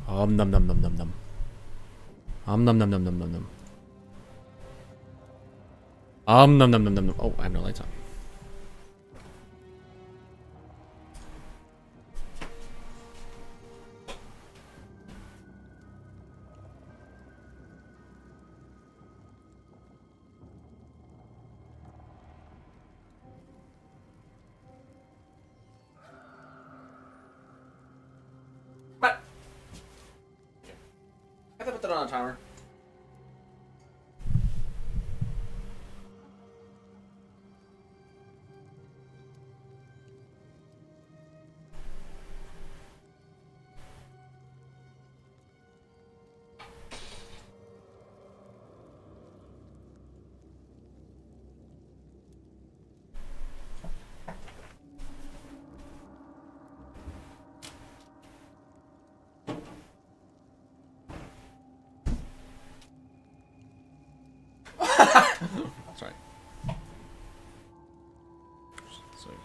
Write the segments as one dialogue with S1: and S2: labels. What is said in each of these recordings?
S1: Num num num num num. Num num num num num num. Num num num num num. Oh, I have no lights on. But I have to put that on a timer. Sorry. Sorry.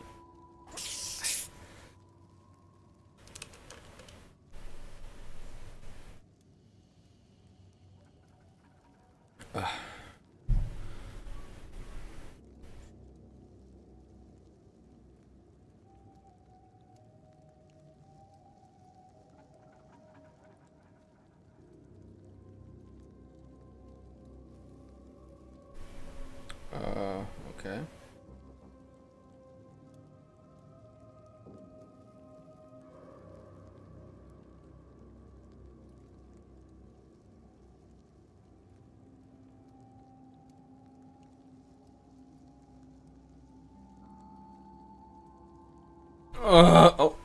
S1: Okay. Oh.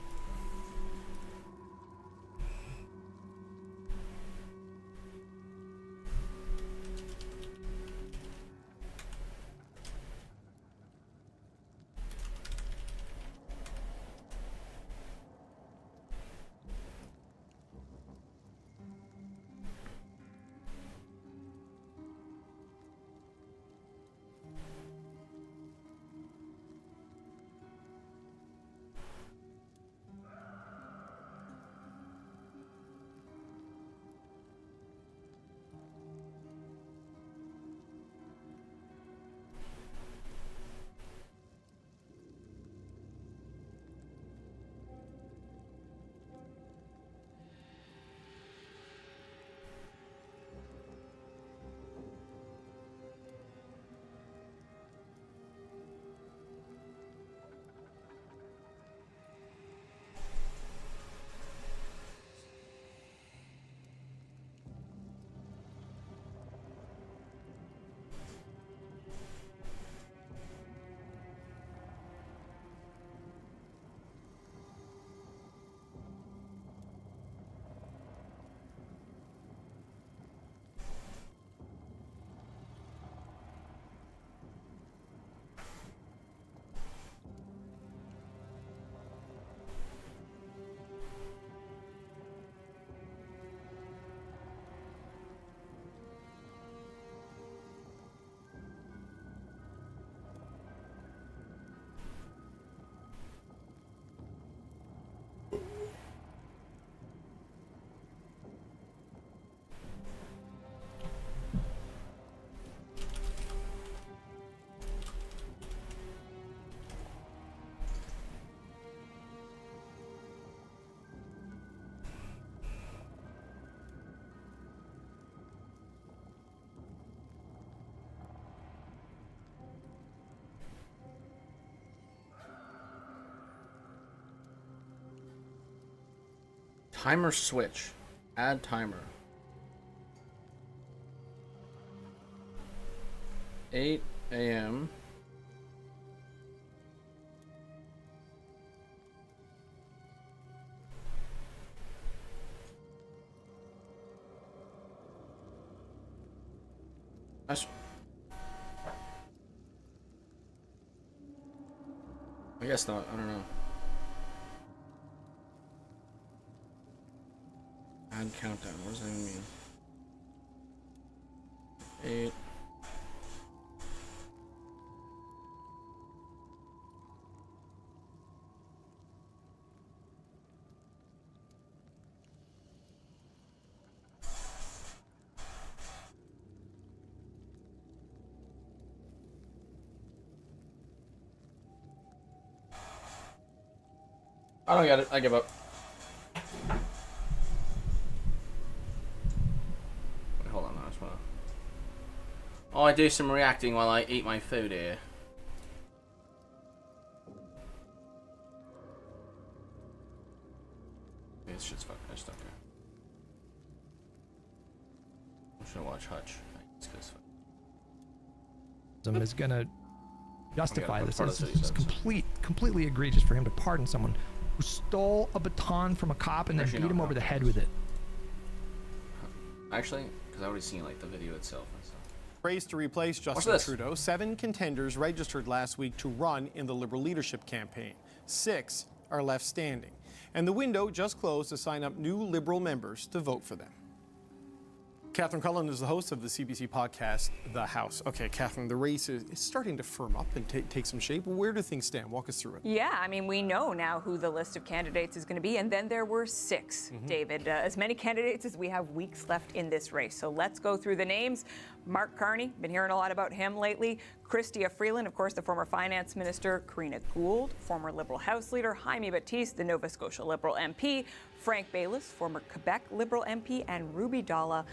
S1: Timer switch. Add timer. 8 a.m. That's, I guess not. I don't know. Add countdown. What does that even mean? 8. I don't get it. I give up. Wait, hold on. I just wanna... Oh, I do some reacting while I eat my food here. This shit's fucking just okay. I'm just gonna watch Hutch. It's good.
S2: Is gonna justify this.
S1: Part of
S2: It's
S1: the
S2: just completely egregious for him to pardon someone who stole a baton from a cop and then beat him over the head with it.
S1: Actually, because I already seen like the video itself and stuff.
S3: Race to replace Justin Trudeau. 7 contenders registered last week to run in the Liberal leadership campaign. 6 are left standing. And the window just closed to sign up new Liberal members to vote for them. Catherine Cullen is the host of the CBC podcast, The House. Okay, Catherine, the race is starting to firm up and take some shape. Where do things stand? Walk us through it.
S4: Yeah, I mean, we know now who the list of candidates is going to be, and then there were 6, David. As many candidates as we have weeks left in this race. So let's go through the names. Mark Carney, been hearing a lot about him lately. Chrystia Freeland, of course, the former finance minister. Karina Gould, former Liberal House leader. Jaime Batiste, the Nova Scotia Liberal MP. Frank Baylis, former Quebec Liberal MP. And Ruby Dalla,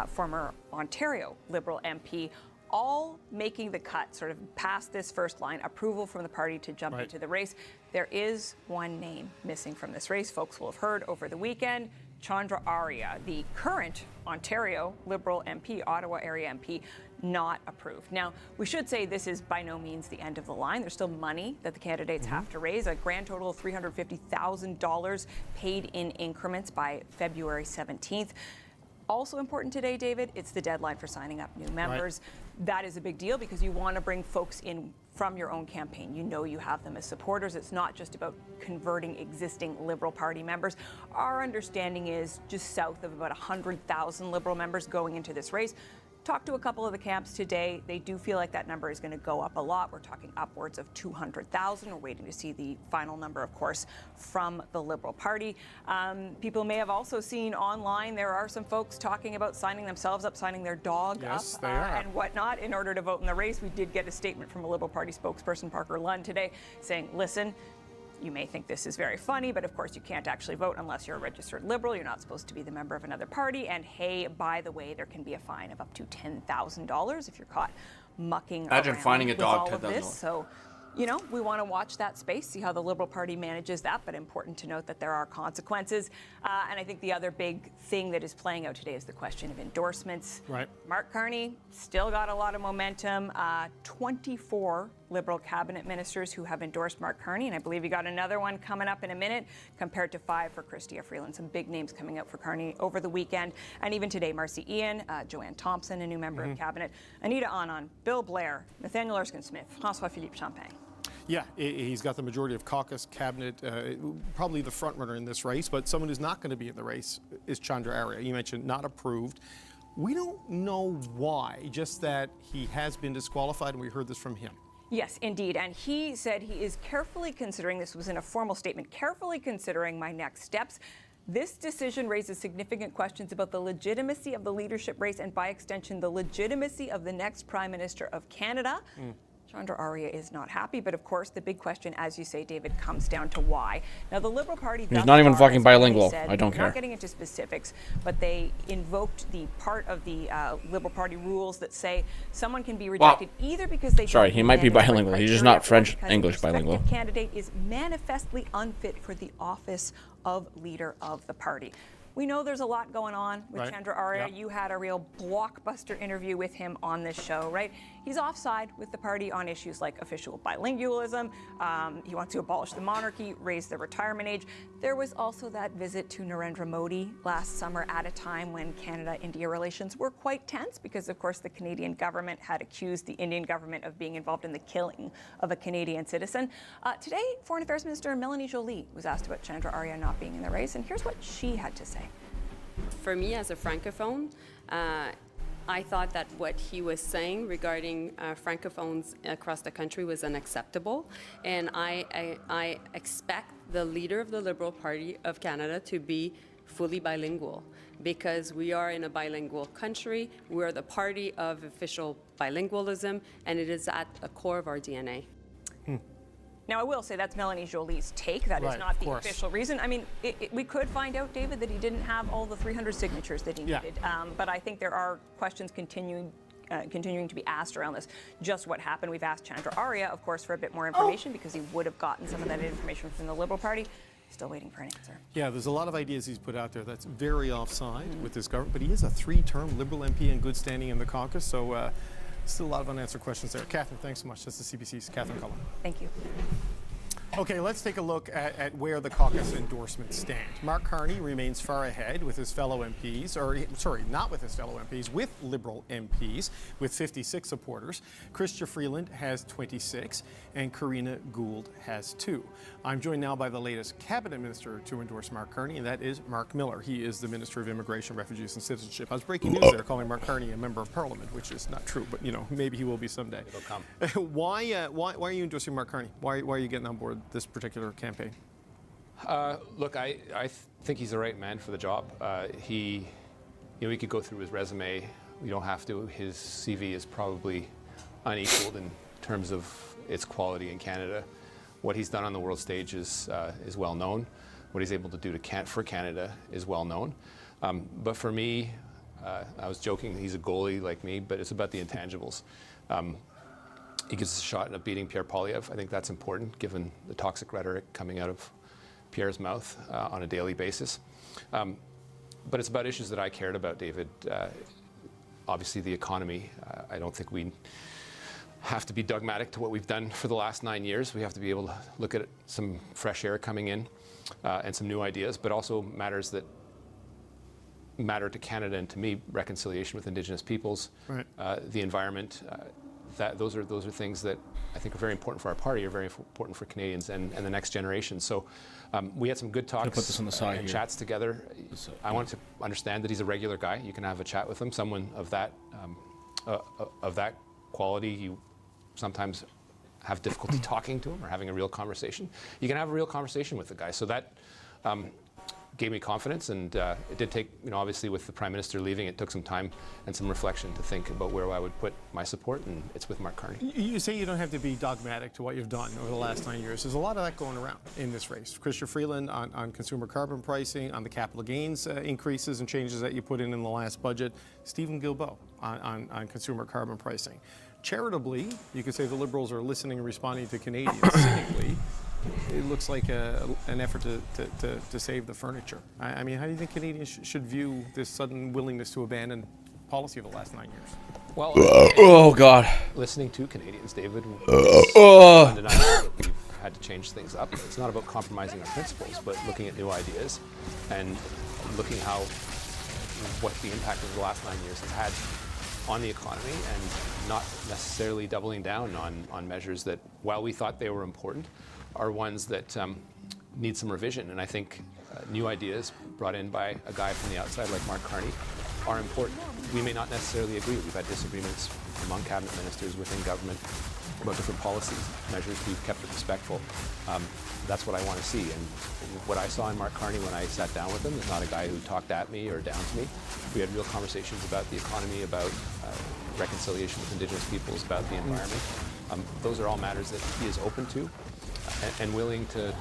S4: former Ontario Liberal MP. All making the cut, sort of past this first line, approval from the party to jump into the race. There is one name missing from this race. Folks will have heard over the weekend. Chandra Arya, the current Ontario Liberal MP, Ottawa area MP, not approved. Now, we should say this is by no means the end of the line. There's still money that the candidates have to raise, a grand total of $350,000 paid in increments by February 17th. Also important today, David, it's the deadline for signing up new members. That is a big deal because you want to bring folks in from your own campaign. You know you have them as supporters. It's not just about converting existing Liberal Party members. Our understanding is just south of about 100,000 Liberal members going into this race. Talked to a couple of the camps today. They do feel like that number is going to go up a lot. We're talking upwards of 200,000. We're waiting to see the final number, of course, from the Liberal Party. People may have also seen online there are some folks talking about signing themselves up, signing their dog up and whatnot in order to vote in the race. We did get a statement from a Liberal Party spokesperson, Parker Lund, today saying, listen, you may think this is very funny, but of course you can't actually vote unless you're a registered Liberal. You're not supposed to be the member of another party. And hey, by the way, there can be a fine of up to $10,000 if you're caught mucking
S1: Imagine
S4: around
S1: finding a
S4: with
S1: dog
S4: all of this.
S1: $10,000.
S4: So, you know, we want to watch that space, see how the Liberal Party manages that, but important to note that there are consequences. And I think the other big thing that is playing out today is the question of endorsements. Mark Carney still got a lot of momentum. 24 Liberal cabinet ministers who have endorsed Mark Carney, and I believe you got another one coming up in a minute, compared to 5 for Chrystia Freeland. Some big names coming out for Carney over the weekend. And even today, Marcy Ian, Joanne Thompson, a new member of cabinet, Anita Anand, Bill Blair, Nathaniel Erskine-Smith, François-Philippe Champagne.
S3: Yeah, he's got the majority of caucus cabinet, probably the front runner in this race, but someone who's not going to be in the race is Chandra Arya. You mentioned not approved. We don't know why, just that he has been disqualified, and we heard this from him.
S4: Yes, indeed. And he said he is carefully considering, this was in a formal statement, carefully considering my next steps. This decision raises significant questions about the legitimacy of the leadership race and by extension, the legitimacy of the next Prime Minister of Canada. Chandra Arya is not happy, but of course the big question, as you say, David, comes down to why. Now the Liberal Party—
S1: He's not even fucking bilingual. I don't care.
S4: Not getting into specifics, but they invoked the part of the Liberal Party rules that say someone can be rejected either because they—
S1: Sorry, he might be bilingual. He's just not French-English bilingual.
S4: The candidate is manifestly unfit for the office of leader of the party. We know there's a lot going on with Chandra Arya. You had a real blockbuster interview with him on this show, right? He's offside with the party on issues like official bilingualism. He wants to abolish the monarchy, raise the retirement age. There was also that visit to Narendra Modi last summer at a time when Canada-India relations were quite tense because, of course, the Canadian government had accused the Indian government of being involved in the killing of a Canadian citizen. Today, Foreign Affairs Minister Melanie Joly was asked about Chandra Arya not being in the race, and here's what she had to say.
S5: For me, as a francophone, I thought that what he was saying regarding francophones across the country was unacceptable, and I expect the leader of the Liberal Party of Canada to be fully bilingual, because we are in a bilingual country. We're the party of official bilingualism, and it is at the core of our DNA.
S4: Now, I will say that's Melanie Jolie's take. That is not the official reason. I mean, we could find out, David, that he didn't have all the 300 signatures that he needed. But I think there are questions continuing to be asked around this. Just what happened. We've asked Chandra Arya, of course, for a bit more information because he would have gotten some of that information from the Liberal Party. Still waiting for an answer.
S3: Yeah, there's a lot of ideas he's put out there that's very offside with this government, but he is a 3-term Liberal MP in good standing in the caucus, so still a lot of unanswered questions there. Catherine, thanks so much. That's the CBC's Catherine Cullen.
S4: Thank you.
S3: Okay, let's take a look at where the caucus endorsements stand. Mark Carney remains far ahead with his fellow MPs, or sorry, not with his fellow MPs, with Liberal MPs, with 56 supporters. Chrystia Freeland has 26, and Karina Gould has 2. I'm joined now by the latest cabinet minister to endorse Mark Carney, and that is Mark Miller. He is the Minister of Immigration, Refugees and Citizenship. I was breaking news there, calling Mark Carney a member of Parliament, which is not true, but maybe he will be someday.
S6: It'll come.
S3: Why are you endorsing Mark Carney? Why are you getting on board this particular campaign?
S6: Look, I think he's the right man for the job. We could go through his resume. We don't have to. His CV is probably unequaled in terms of its quality in Canada. What he's done on the world stage is well known. What he's able to do for Canada is well known. But for me, I was joking, he's a goalie like me, but it's about the intangibles. He gives us a shot at beating Pierre Poilievre. I think that's important, given the toxic rhetoric coming out of Pierre's mouth on a daily basis. But it's about issues that I cared about, David. Obviously, the economy. I don't think we have to be dogmatic to what we've done for the last 9 years. We have to be able to look at some fresh air coming in and some new ideas, but also matters that matter to Canada and to me: reconciliation with Indigenous peoples, the environment. Those are things that I think are very important for our party, are very important for Canadians and the next generation. So we had some good talks
S1: put this on the side
S6: and
S1: here.
S6: chats together. I want to understand that he's a regular guy. You can have a chat with him. Someone of that quality, you sometimes have difficulty talking to him or having a real conversation. You can have a real conversation with the guy. So that gave me confidence, and it did take, obviously with the Prime Minister leaving, it took some time and some reflection to think about where I would put my support, and it's with Mark Carney.
S3: You say you don't have to be dogmatic to what you've done over the last 9 years. There's a lot of that going around in this race. Chrystia Freeland on consumer carbon pricing, on the capital gains increases and changes that you put in the last budget. Stephen Guilbeault on consumer carbon pricing. Charitably, you could say the Liberals are listening and responding to Canadians. Cynically, it looks like an effort to save the furniture. I mean, how do you think Canadians should view this sudden willingness to abandon policy of the last 9 years?
S6: Well,
S1: oh God!
S6: Listening to Canadians, David, it's undeniable that we've had to change things up. It's not about compromising our principles, but looking at new ideas and looking what the impact of the last 9 years has had on the economy, and not necessarily doubling down on measures that, while we thought they were important, are ones that need some revision. And I think new ideas brought in by a guy from the outside like Mark Carney are important. We may not necessarily agree. We've had disagreements among cabinet ministers within government about different policy measures. We've kept it respectful. That's what I want to see. And what I saw in Mark Carney when I sat down with him is not a guy who talked at me or down to me. We had real conversations about the economy, about reconciliation with Indigenous peoples, about the environment. Those are all matters that he is open to and willing to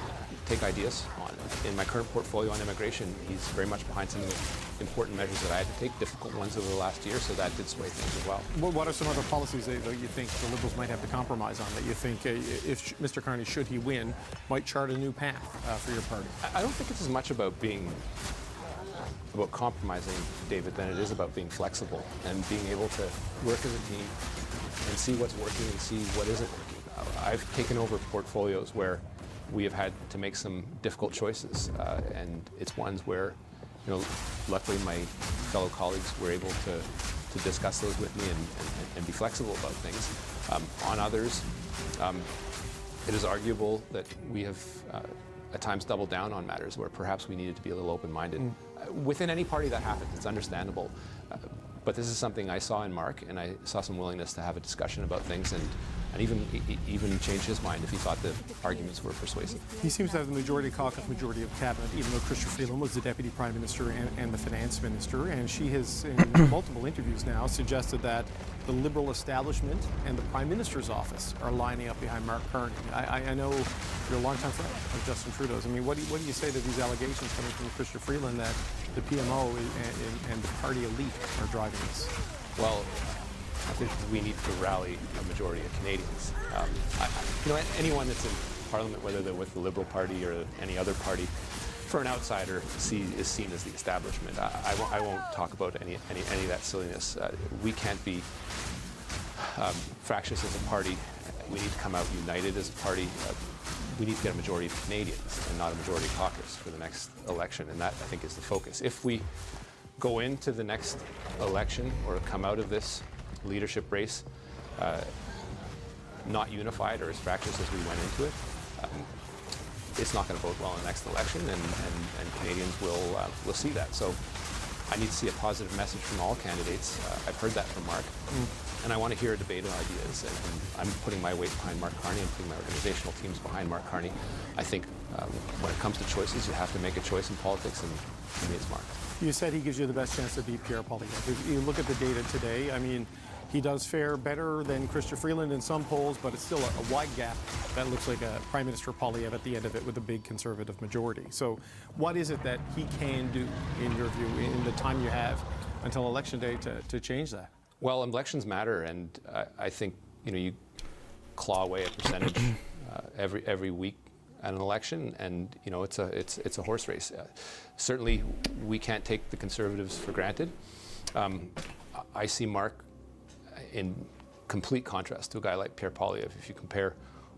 S6: take ideas on. In my current portfolio on immigration, he's very much behind some of the important measures that I had to take, difficult ones over the last year, so that did sway things as well.
S3: What are some other policies that you think the Liberals might have to compromise on, that you think, if Mr. Carney, should he win, might chart a new path for your party?
S6: I don't think it's as much about compromising, David, than it is about being flexible and being able to work as a team and see what's working and see what isn't working. I've taken over portfolios where we have had to make some difficult choices, and it's ones where, luckily my fellow colleagues were able to discuss those with me and be flexible about things. On others, it is arguable that we have at times doubled down on matters where perhaps we needed to be a little open-minded. Within any party that happens, it's understandable. But this is something I saw in Mark, and I saw some willingness to have a discussion about things and even change his mind if he thought the arguments were persuasive.
S3: He seems to have the majority caucus, majority of cabinet, even though Chrystia Freeland was the Deputy Prime Minister and the Finance Minister. And she has, in multiple interviews now, suggested that the Liberal establishment and the Prime Minister's office are lining up behind Mark Carney. I know you're a longtime friend of Justin Trudeau's. I mean, what do you say to these allegations coming from Chrystia Freeland that the PMO and the party elite are driving this?
S6: Well, I think we need to rally a majority of Canadians. Anyone that's in Parliament, whether they're with the Liberal Party or any other party, for an outsider, is seen as the establishment. I won't talk about any of that silliness. We can't be fractious as a party. We need to come out united as a party. We need to get a majority of Canadians and not a majority caucus for the next election, and that, I think, is the focus. If we go into the next election or come out of this leadership race not unified or as fractious as we went into it, it's not going to bode well in the next election, and Canadians will see that. So I need to see a positive message from all candidates. I've heard that from Mark, and I want to hear a debate of ideas. And I'm putting my weight behind Mark Carney. I'm putting my organizational teams behind Mark Carney. I think when it comes to choices, you have to make a choice in politics, and to me, it's Mark.
S3: You said he gives you the best chance to beat Pierre Poilievre. If you look at the data today, I mean, he does fare better than Chrystia Freeland in some polls, but it's still a wide gap. That looks like a Prime Minister Poilievre at the end of it with a big Conservative majority. So what is it that he can do, in your view, in the time you have until Election Day to change that?
S6: Well, elections matter, and I think you claw away a percentage every week at an election, and it's a horse race. Certainly, we can't take the Conservatives for granted. I see Mark in complete contrast to a guy like Pierre Poilievre. If you compare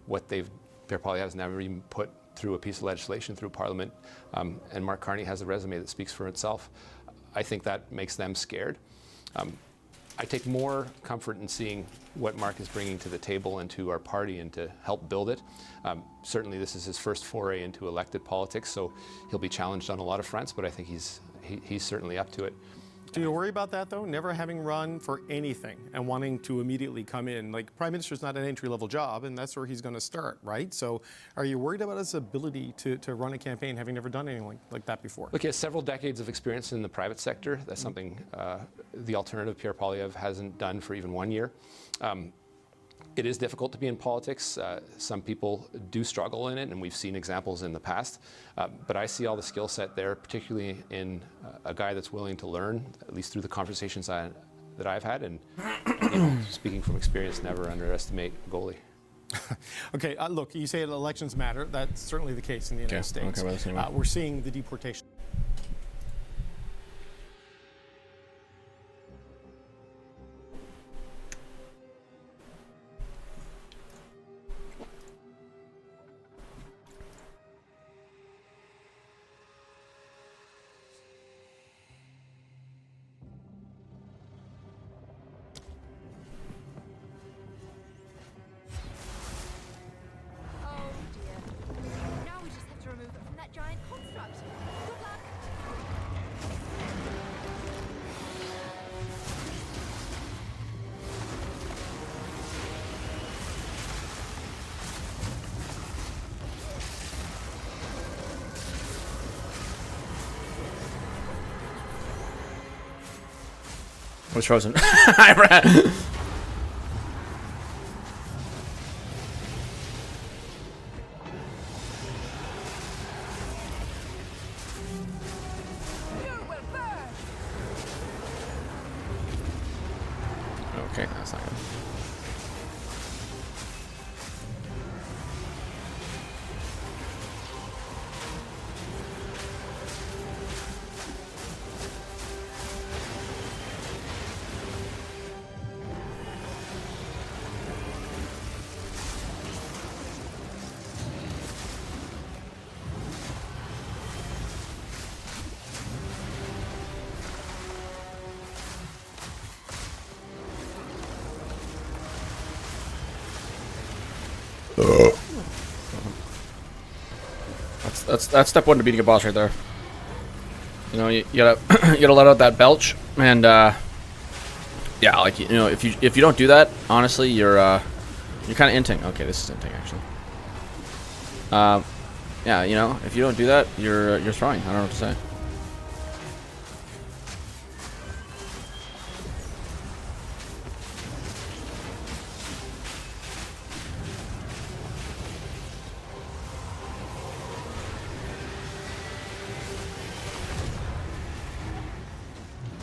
S6: what Pierre Poilievre has never even put through a piece of legislation through Parliament, and Mark Carney has a resume that speaks for itself, I think that makes them scared. I take more comfort in seeing what Mark is bringing to the table and to our party and to help build it. Certainly this is his first foray into elected politics, so he'll be challenged on a lot of fronts, but I think he's certainly up to it.
S3: Do you worry about that, though? Never having run for anything and wanting to immediately come in. Like, Prime Minister's not an entry-level job, and that's where he's going to start, right? So are you worried about his ability to run a campaign, having never done anything like that before?
S6: Look, he has several decades of experience in the private sector. That's something the alternative, Pierre Poilievre, hasn't done for even 1 year. It is difficult to be in politics. Some people do struggle in it, and we've seen examples in the past. But I see all the skill set there, particularly in a guy that's willing to learn, at least through the conversations that I've had. And speaking from experience, never underestimate a goalie.
S3: Okay, look, you say elections matter. That's certainly the case in the United States. We're seeing the deportation.
S1: I was frozen. I ran. Okay, that's not good. That's step one to beating a boss right there. You know, you gotta let out that belch, and Yeah, like, you know, if you don't do that, honestly, you're kind of inting. Okay, this is inting actually. Yeah, you know, if you don't do that, you're throwing. I don't know what to say.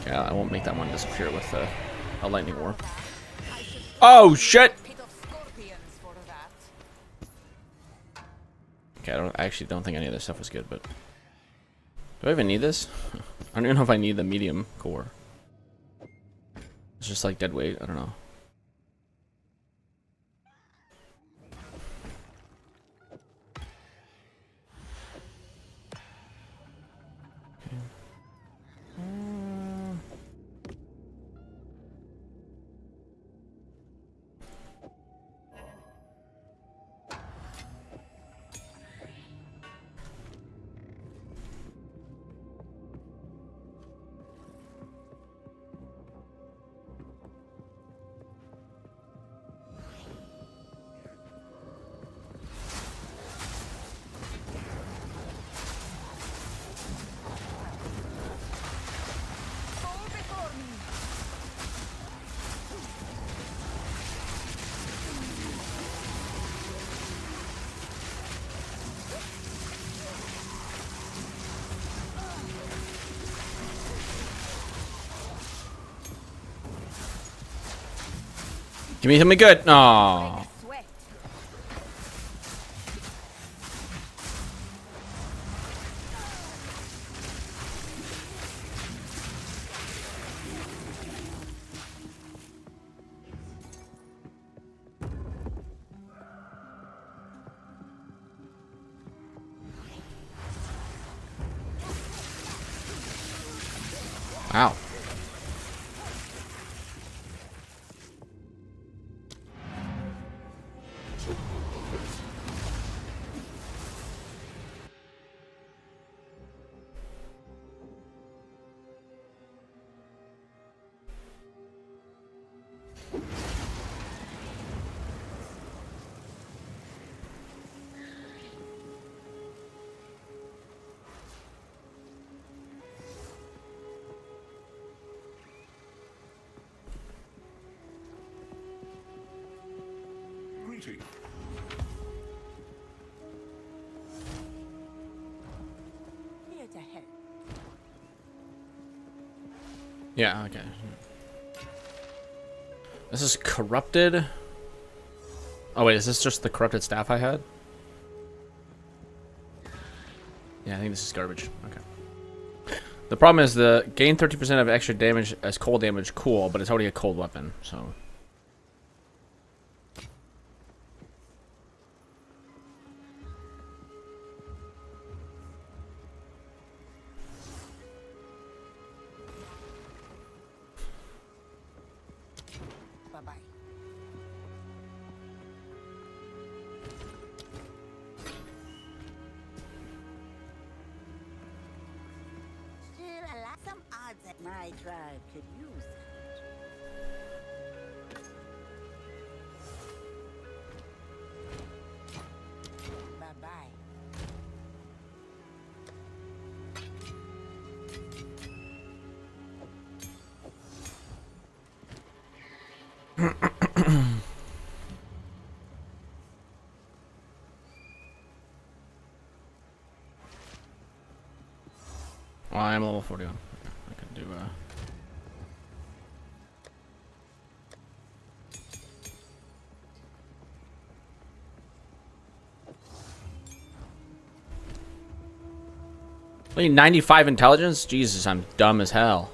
S1: Yeah, I won't make that one disappear with a lightning orb. Oh shit! Okay, I actually don't think any of this stuff was good, but do I even need this? I don't even know if I need the medium core. It's just like dead weight. I don't know. Give me something good. No. Wow. Yeah, okay. This is corrupted. Oh wait, is this just the corrupted staff I had? Yeah, I think this is garbage. Okay. The problem is the gain 30% of extra damage as cold damage, cool, but it's already a cold weapon, so.
S7: My tribe could use that. Bye-bye.
S1: Well, I am level 41. I can do only 95 intelligence? Jesus, I'm dumb as hell.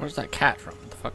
S1: Where's that cat from? What the fuck?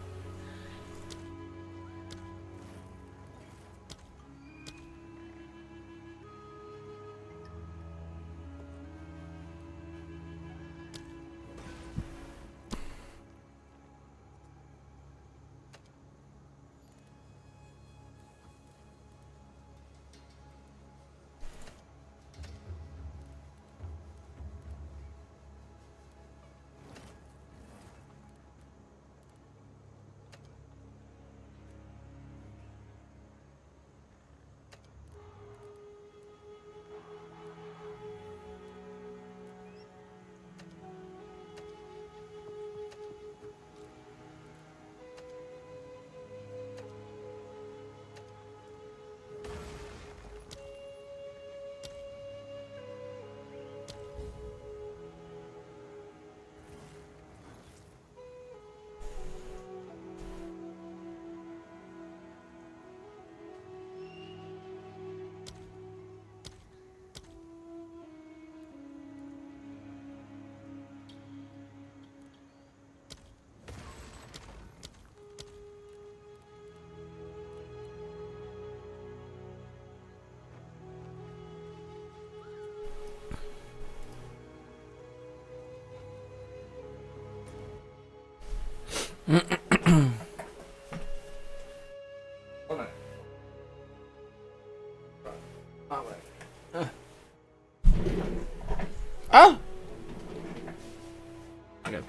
S1: Oh! Okay.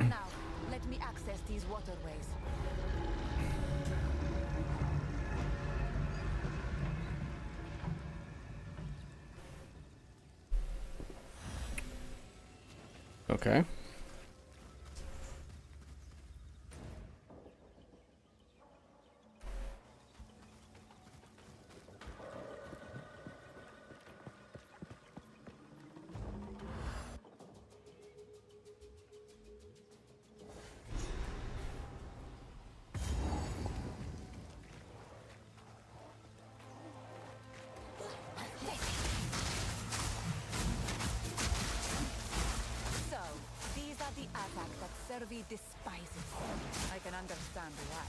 S8: Now, let me access these waterways.
S1: Okay.
S8: So, these are the attacks that Servi despises. I can understand why.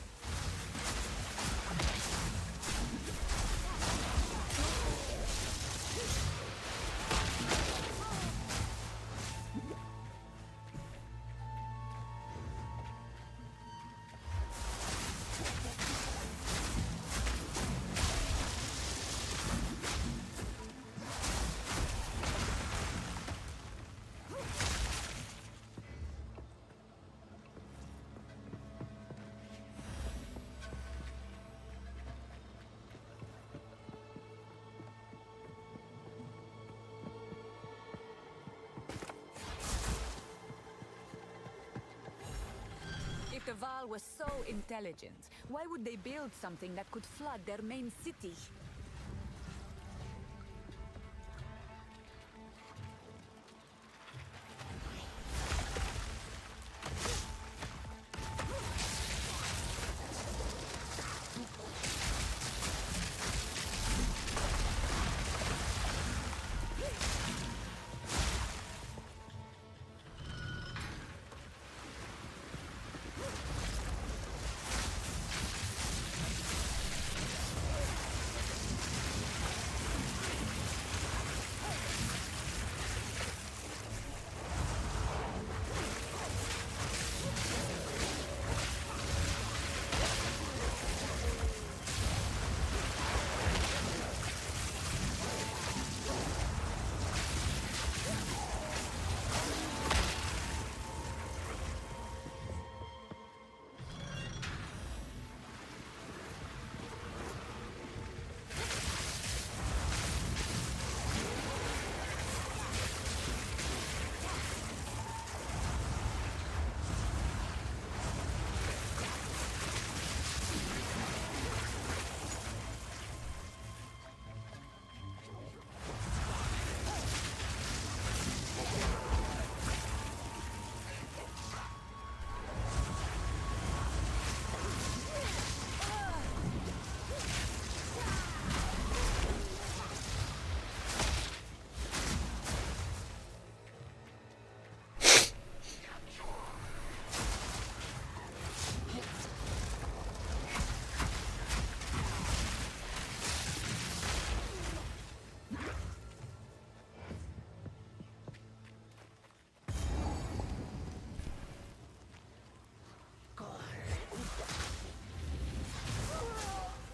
S8: If the Val was so intelligent, why would they build something that could flood their main city?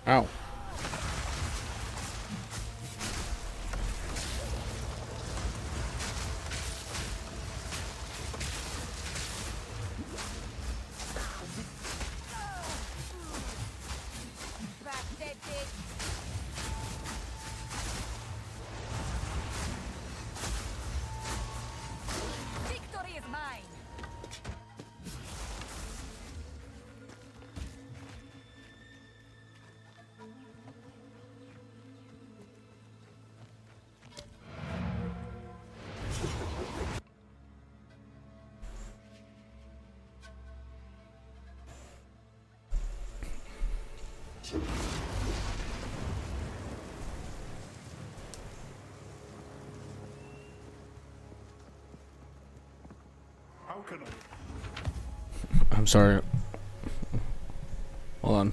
S1: Ow.
S8: Victory is mine.
S9: How can I?
S1: I'm sorry. Hold on.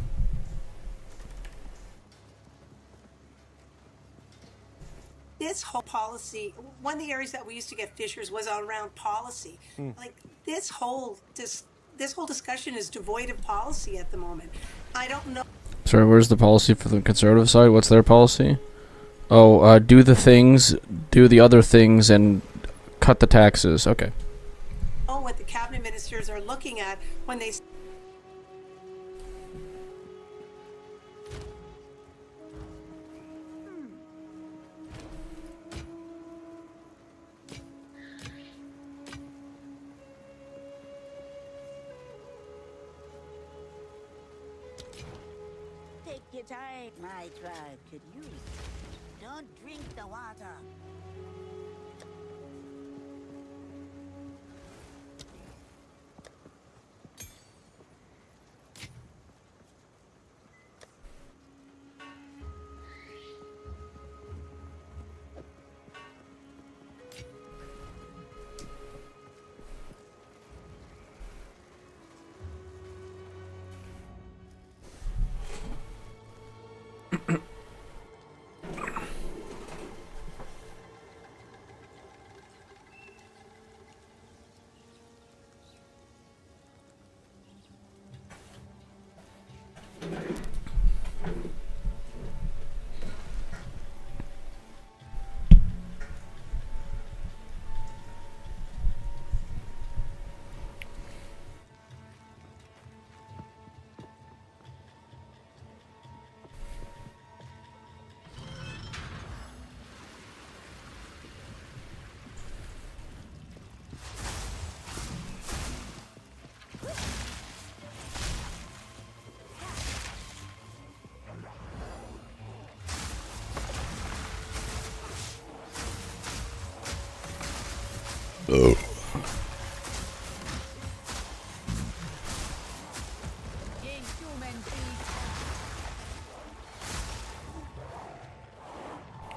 S10: This whole policy, one of the areas that we used to get fissures was around policy. Like this whole discussion is devoid of policy at the moment. I don't know.
S1: Sorry, where's the policy for the conservative side? What's their policy? Oh, do the things, do the other things, and cut the taxes. Okay.
S10: What the cabinet ministers are looking at when they
S7: Take your time. My tribe could use it. Don't drink the water.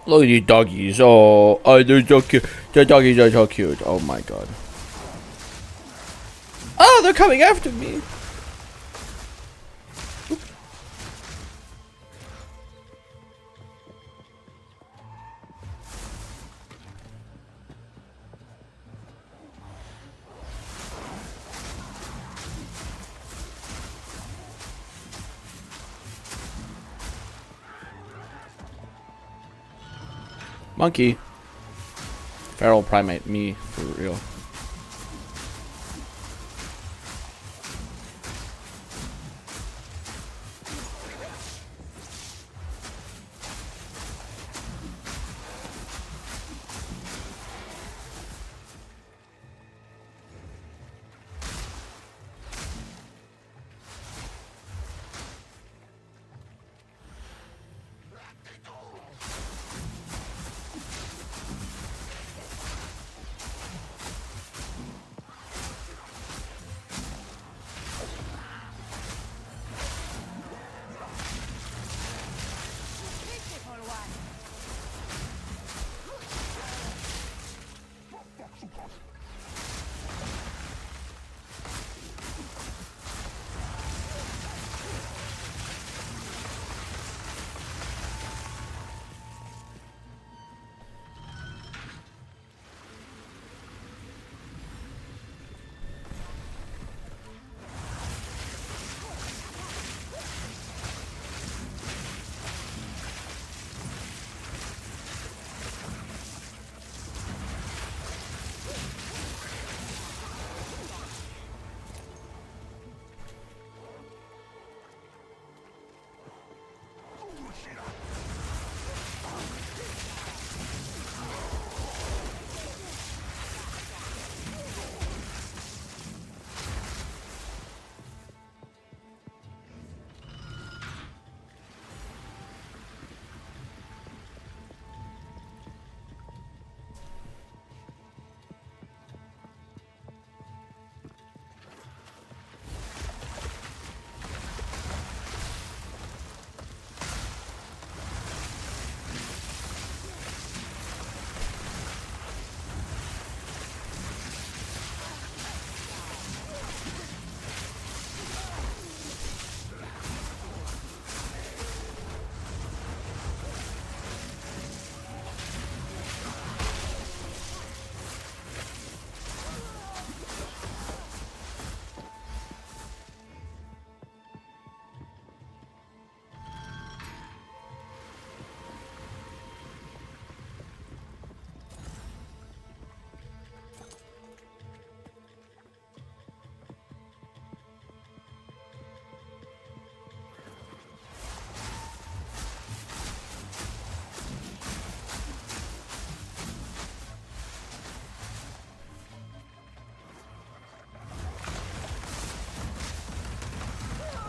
S1: Look at these doggies. Oh, they're so cute. The doggies are so cute. Oh my god. Oh, they're coming after me. Monkey. Feral primate, me, for real.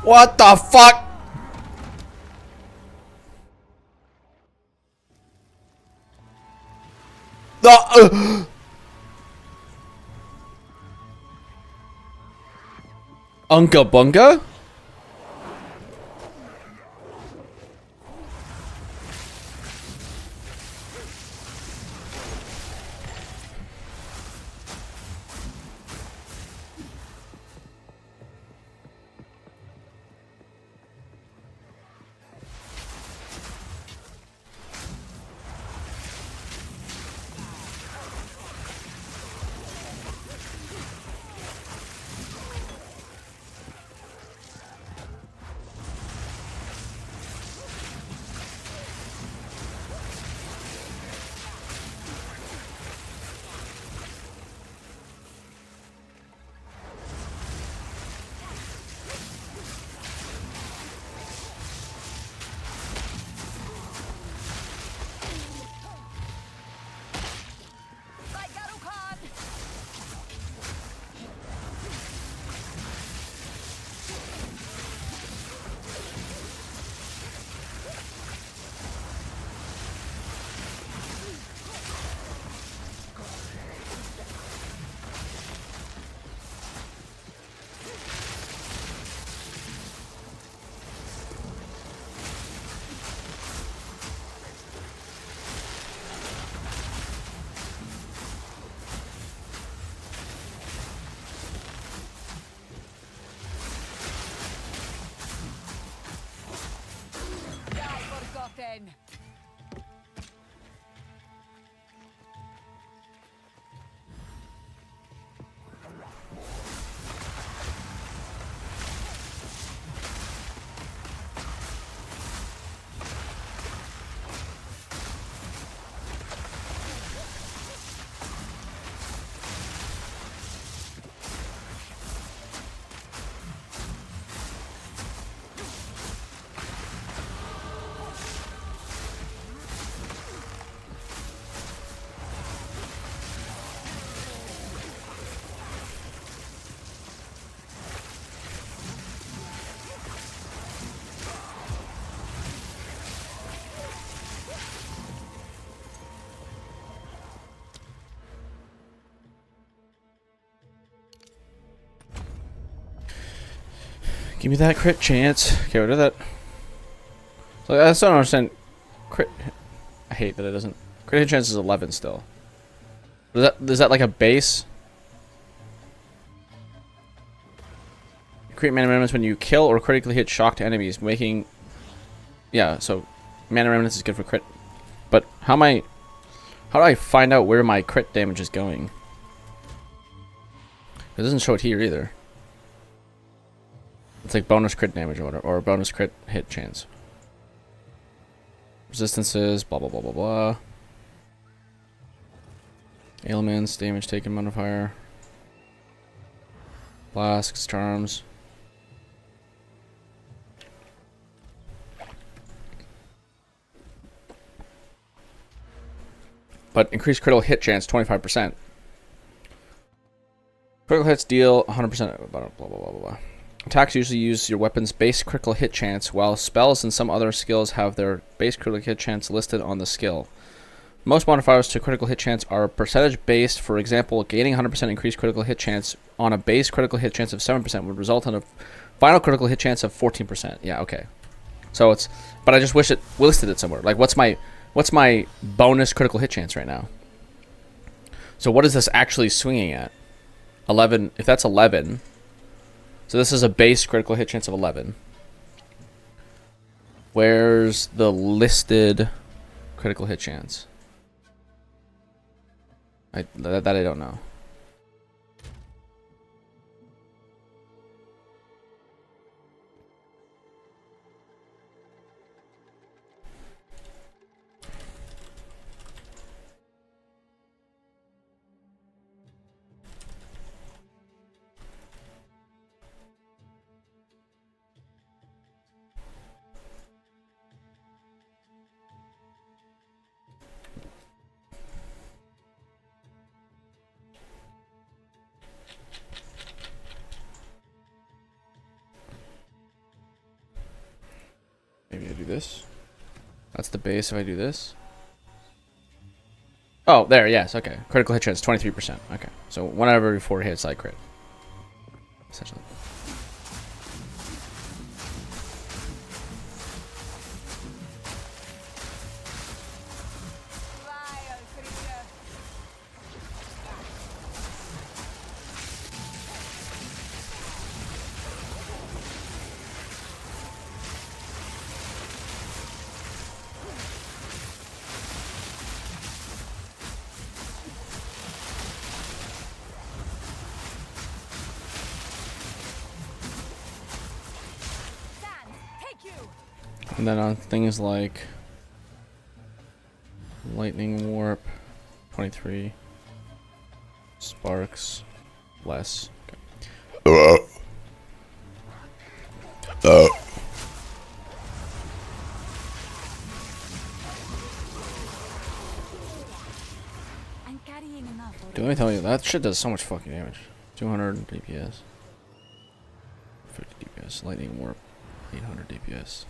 S1: What the fuck? The Unga Bunga? Give me that crit chance. Get rid of that. So I still don't understand. Crit. I hate that it doesn't. Crit hit chance is 11 still. Is that like a base? Create mana remnants when you kill or critically hit shocked enemies, making. Yeah, so mana remnants is good for crit. But how do I find out where my crit damage is going? It doesn't show it here either. It's like bonus crit damage or whatever, or bonus crit hit chance. Resistances, blah blah blah blah blah. Ailments, damage taken modifier. Flasks, charms. But increased critical hit chance 25%. Critical hits deal 100%. Blah blah blah blah blah. Attacks usually use your weapon's base critical hit chance, while spells and some other skills have their base critical hit chance listed on the skill. Most modifiers to critical hit chance are percentage based. For example, gaining 100% increased critical hit chance on a base critical hit chance of 7% would result in a final critical hit chance of 14%. Yeah, okay. So it's, but I just wish it listed it somewhere. Like, what's my bonus critical hit chance right now? So what is this actually swinging at? 11. If that's 11. So this is a base critical hit chance of 11. Where's the listed critical hit chance? That I don't know. Maybe I do this. That's the base if I do this. Oh, there, yes, okay. Critical hit chance, 23%. Okay. So 1 out of every 4 hits I crit. Essentially. And then on things like lightning warp, 23, sparks, less. Okay.
S8: I'm carrying enough.
S1: Dude, let me tell you, that shit does so much fucking damage. 200 DPS, 50 DPS, lightning warp, 800 DPS.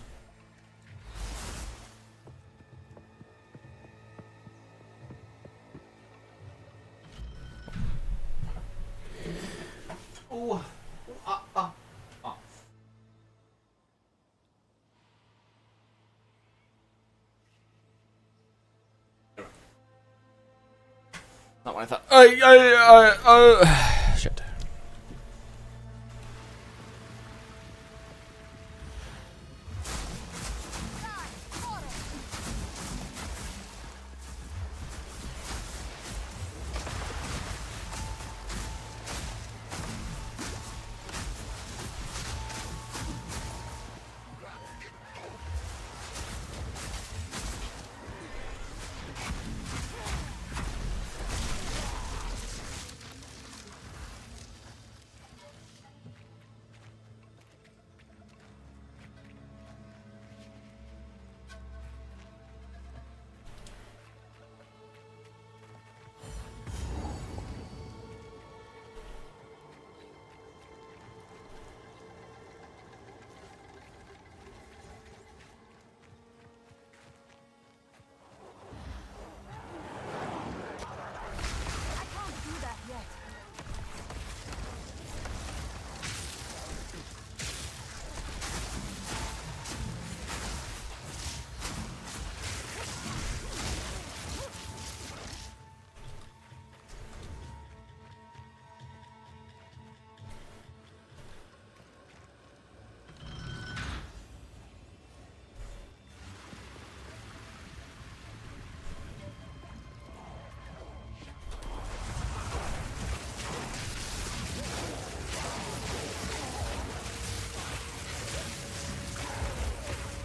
S1: Not what I thought. Shit.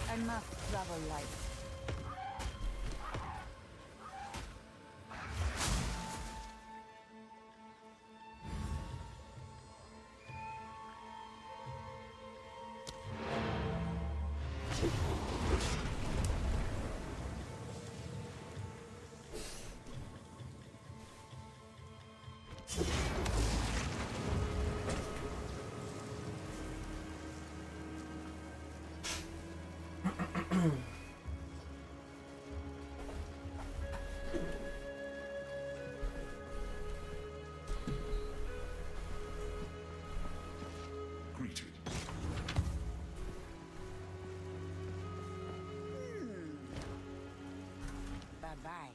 S8: I must travel light. Bye-bye.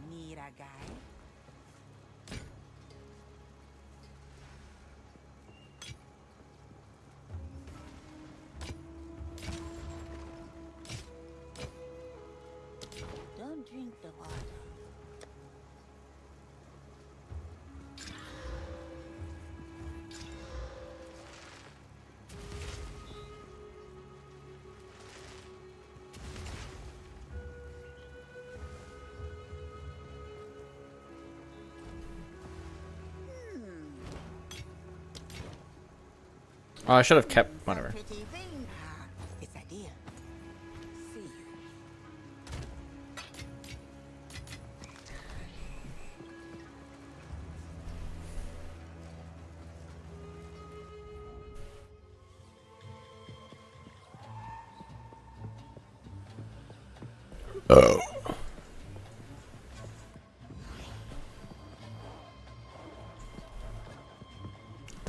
S8: Need a guy? Don't drink the water.
S1: Oh, I should have kept whatever.
S7: Pretty thing. Ah, it's a deal. See you.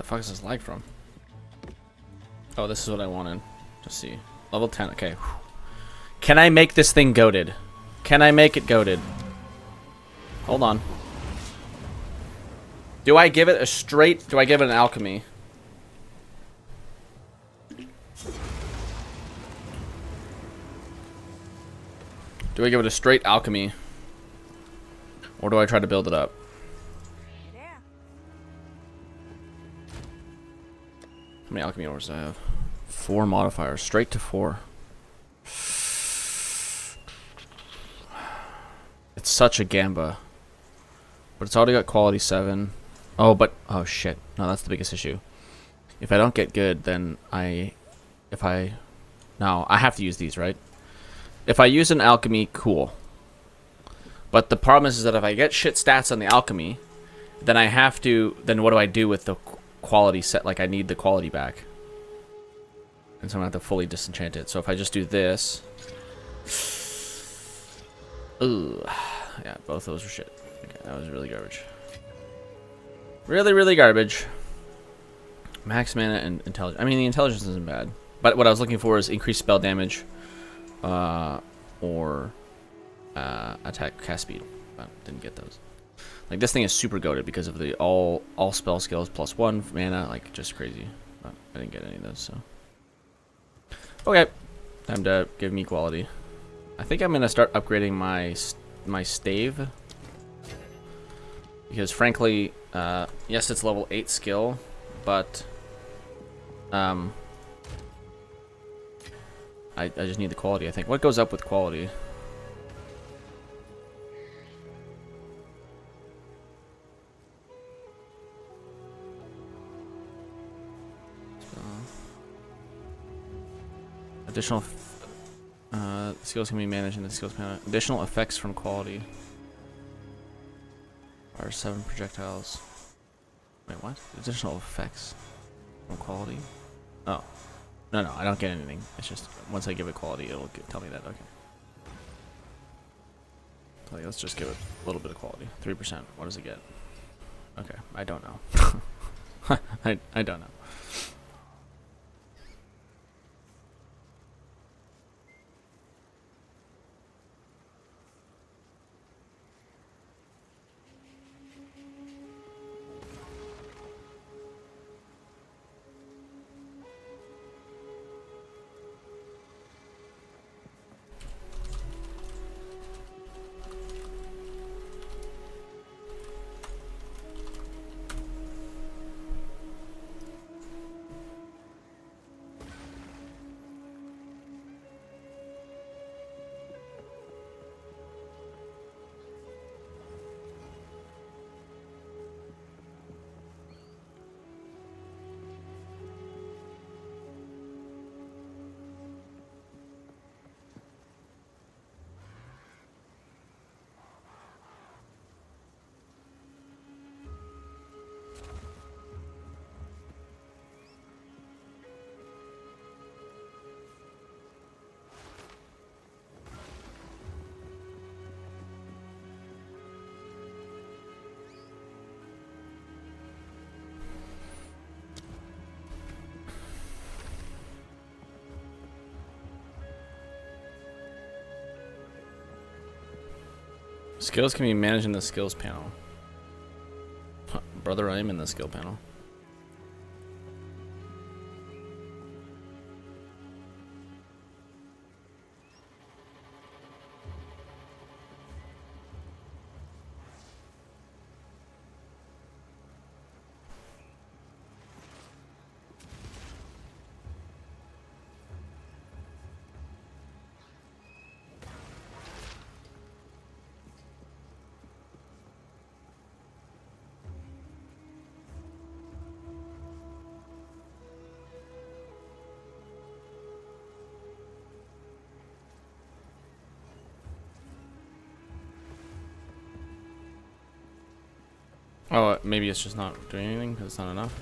S1: The fuck is this lag from? Oh, this is what I wanted to see. Level 10. Okay. Can I make this thing goated? Can I make it goated? Hold on. Do I give it a straight... Do I give it an alchemy? Do I give it a straight alchemy? Or do I try to build it up?
S4: Yeah.
S1: How many alchemy ores do I have? 4 modifiers. Straight to 4. It's such a gamba. But it's already got quality 7. Oh, but... Oh, shit. No, that's the biggest issue. If I don't get good, then I... No, I have to use these, right? If I use an alchemy, cool. But the problem is that if I get shit stats on the alchemy, then I have to... Then what do I do with the quality set? Like, I need the quality back. And so I'm going to have to fully disenchant it. So if I just do this... Ugh. Yeah, both those were shit. Okay, that was really garbage. Really, really garbage. Max mana and intelligence. I mean, the intelligence isn't bad. But what I was looking for is increased spell damage. Or attack cast speed. But didn't get those. Like, this thing is super goated because of the all spell skills +1 mana. Like, just crazy. But I didn't get any of those, so... Okay. Time to give me quality. I think I'm going to start upgrading my stave. Because frankly, yes, it's level 8 skill, but I just need the quality, I think. What goes up with quality? Additional skills can be managed in the skills panel. Additional effects from quality. Are 7 projectiles. Wait, what? Additional effects from quality? Oh. No, I don't get anything. It's just once I give it quality, it'll tell me that. Okay. Okay, let's just give it a little bit of quality. 3%. What does it get? Okay, I don't know. I don't know. Skills can be managed in the skills panel. Huh, brother, I am in the skill panel. Oh, maybe it's just not doing anything because it's not enough.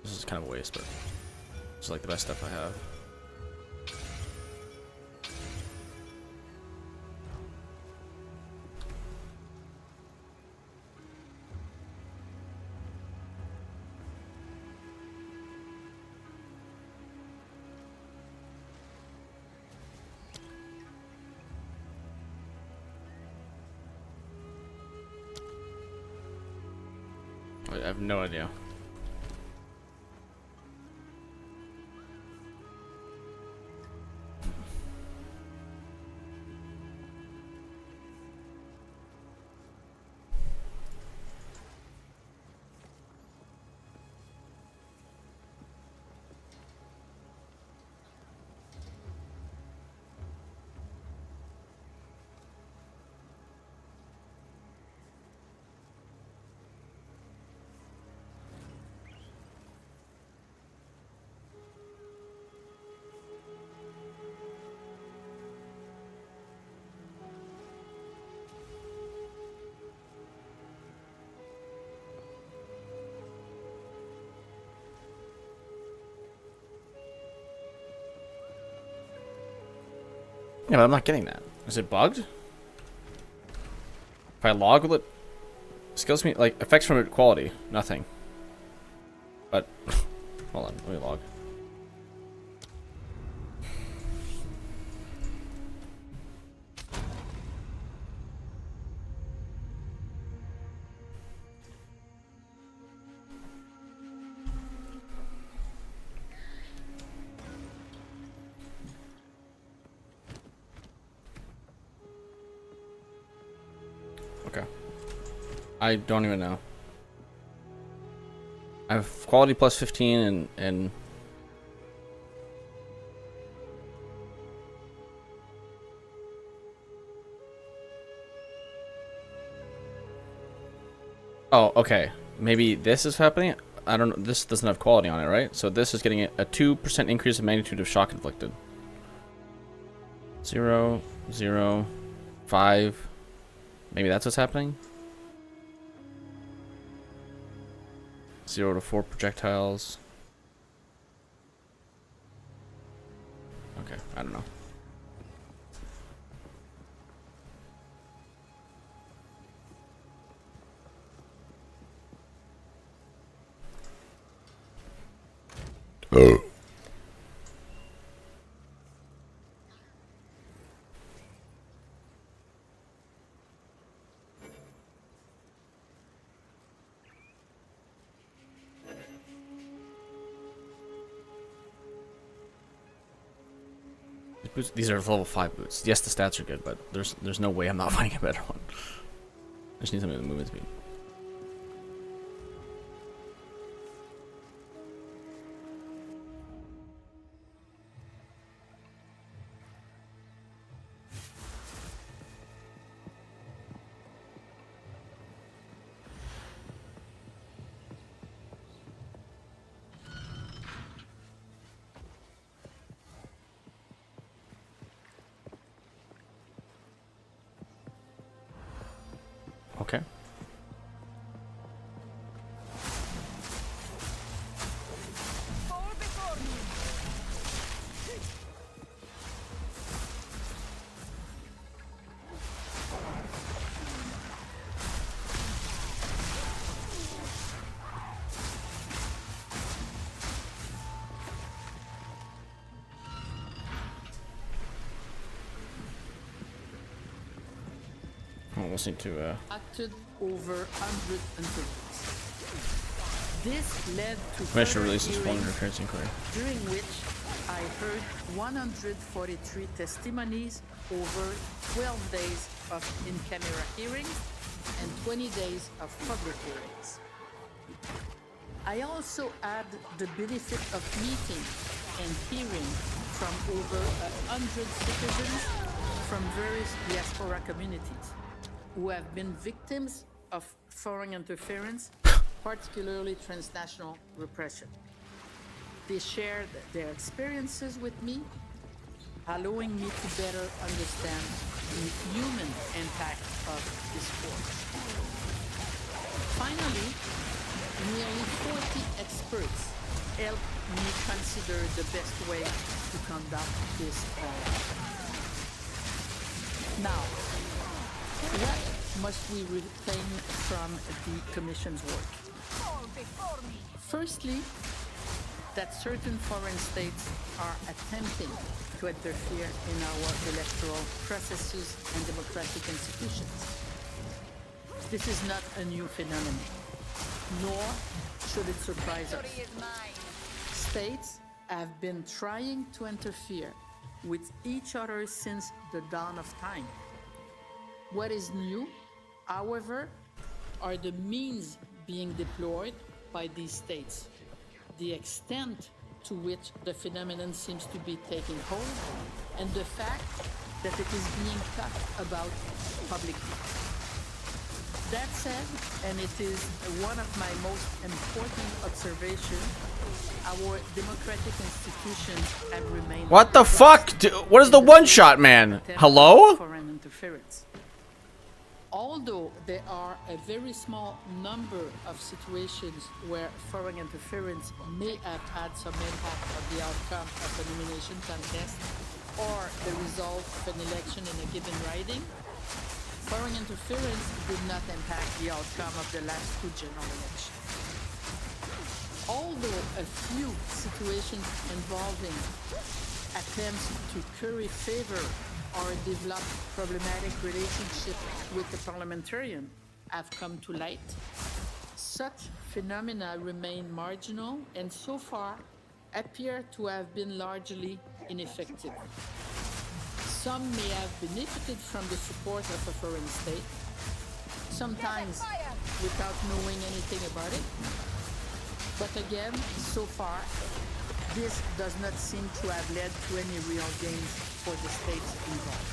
S1: This is kind of a waste, but it's like the best stuff I have. have no idea. Yeah, but I'm not getting that. Is it bugged? If I log, will it... Skills me... Like, effects from quality. Nothing. But... Hold on, let me log. Okay. I don't even know. I have quality plus 15 and oh, okay. Maybe this is happening. I don't know. This doesn't have quality on it, right? So this is getting a 2% increase in magnitude of shock inflicted. 0, 0, 5. Maybe that's what's happening. 0 to 4 projectiles. Okay, I don't know. These are level 5 boots. Yes, the stats are good, but there's no way I'm not finding a better one. I just need something with movement speed. Okay. I'm listening to
S9: acted over 100 interviews. This led to
S1: Commissioner
S9: further
S1: releases one
S9: hearings,
S1: interference inquiry.
S9: during which I heard 143 testimonies over 12 days of in-camera hearings and 20 days of public hearings. I also had the benefit of meeting and hearing from over 100 citizens from various diaspora communities who have been victims of foreign interference, particularly transnational repression. They shared their experiences with me, allowing me to better understand the human impact of this force. Finally, nearly 40 experts helped me consider the best way to conduct this audit. Now, what must we retain from the Commission's work? Firstly, that certain foreign states are attempting to interfere in our electoral processes and democratic institutions. This is not a new phenomenon. nor should it surprise us. States have been trying to interfere with each other since the dawn of time. What is new, however, are the means being deployed by these states, the extent to which the phenomenon seems to be taking hold, and the fact that it is being talked about publicly. That said, and it is one of my most important observations, our democratic institutions have remained...
S1: What the fuck? What is the one-shot, man? Hello?
S9: ...foreign interference. Although there are a very small number of situations where foreign interference may have had some impact on the outcome of an elimination contest or the result of an election in a given riding, foreign interference did not impact the outcome of the last two general elections. Although a few situations involving attempts to curry favor or develop problematic relationship with the parliamentarian have come to light, such phenomena remain marginal and so far appear to have been largely ineffective. Some may have benefited from the support of a foreign state, sometimes without knowing anything about it. But again, so far, this does not seem to have led to any real gains for the states involved.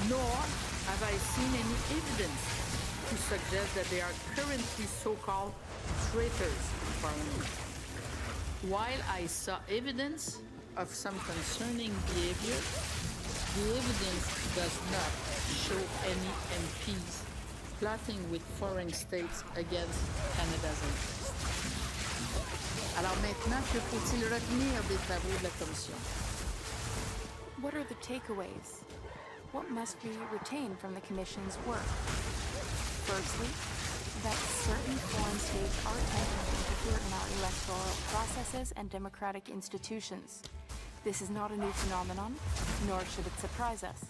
S9: Nor have I seen any evidence to suggest that they are currently so-called traitors in Parliament. While I saw evidence of some concerning behavior, the evidence does not show any MPs plotting with foreign states against Canada's interests. Alors maintenant, que faut-il retenir des travaux de la Commission?
S11: What are the takeaways? What must be retained from the Commission's work? Firstly, that certain foreign states are attempting to interfere in our electoral processes and democratic institutions. This is not a new phenomenon, nor should it surprise us.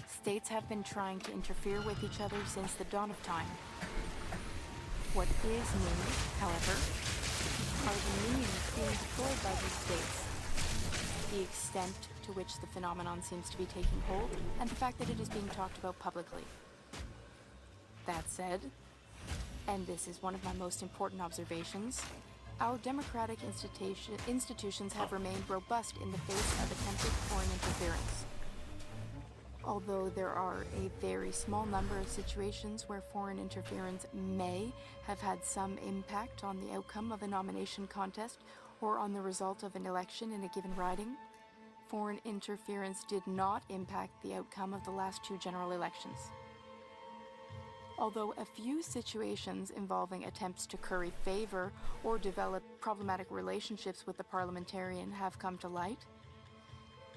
S11: States have been trying to interfere with each other since the dawn of time. What is new, however, are the means being deployed by these states, the extent to which the phenomenon seems to be taking hold, and the fact that it is being talked about publicly. That said, and this is one of my most important observations, our democratic institutions have remained robust in the face of attempted foreign interference. Although there are a very small number of situations where foreign interference may have had some impact on the outcome of a nomination contest or on the result of an election in a given riding, foreign interference did not impact the outcome of the last two general elections. Although a few situations involving attempts to curry favor or develop problematic relationships with the parliamentarian have come to light,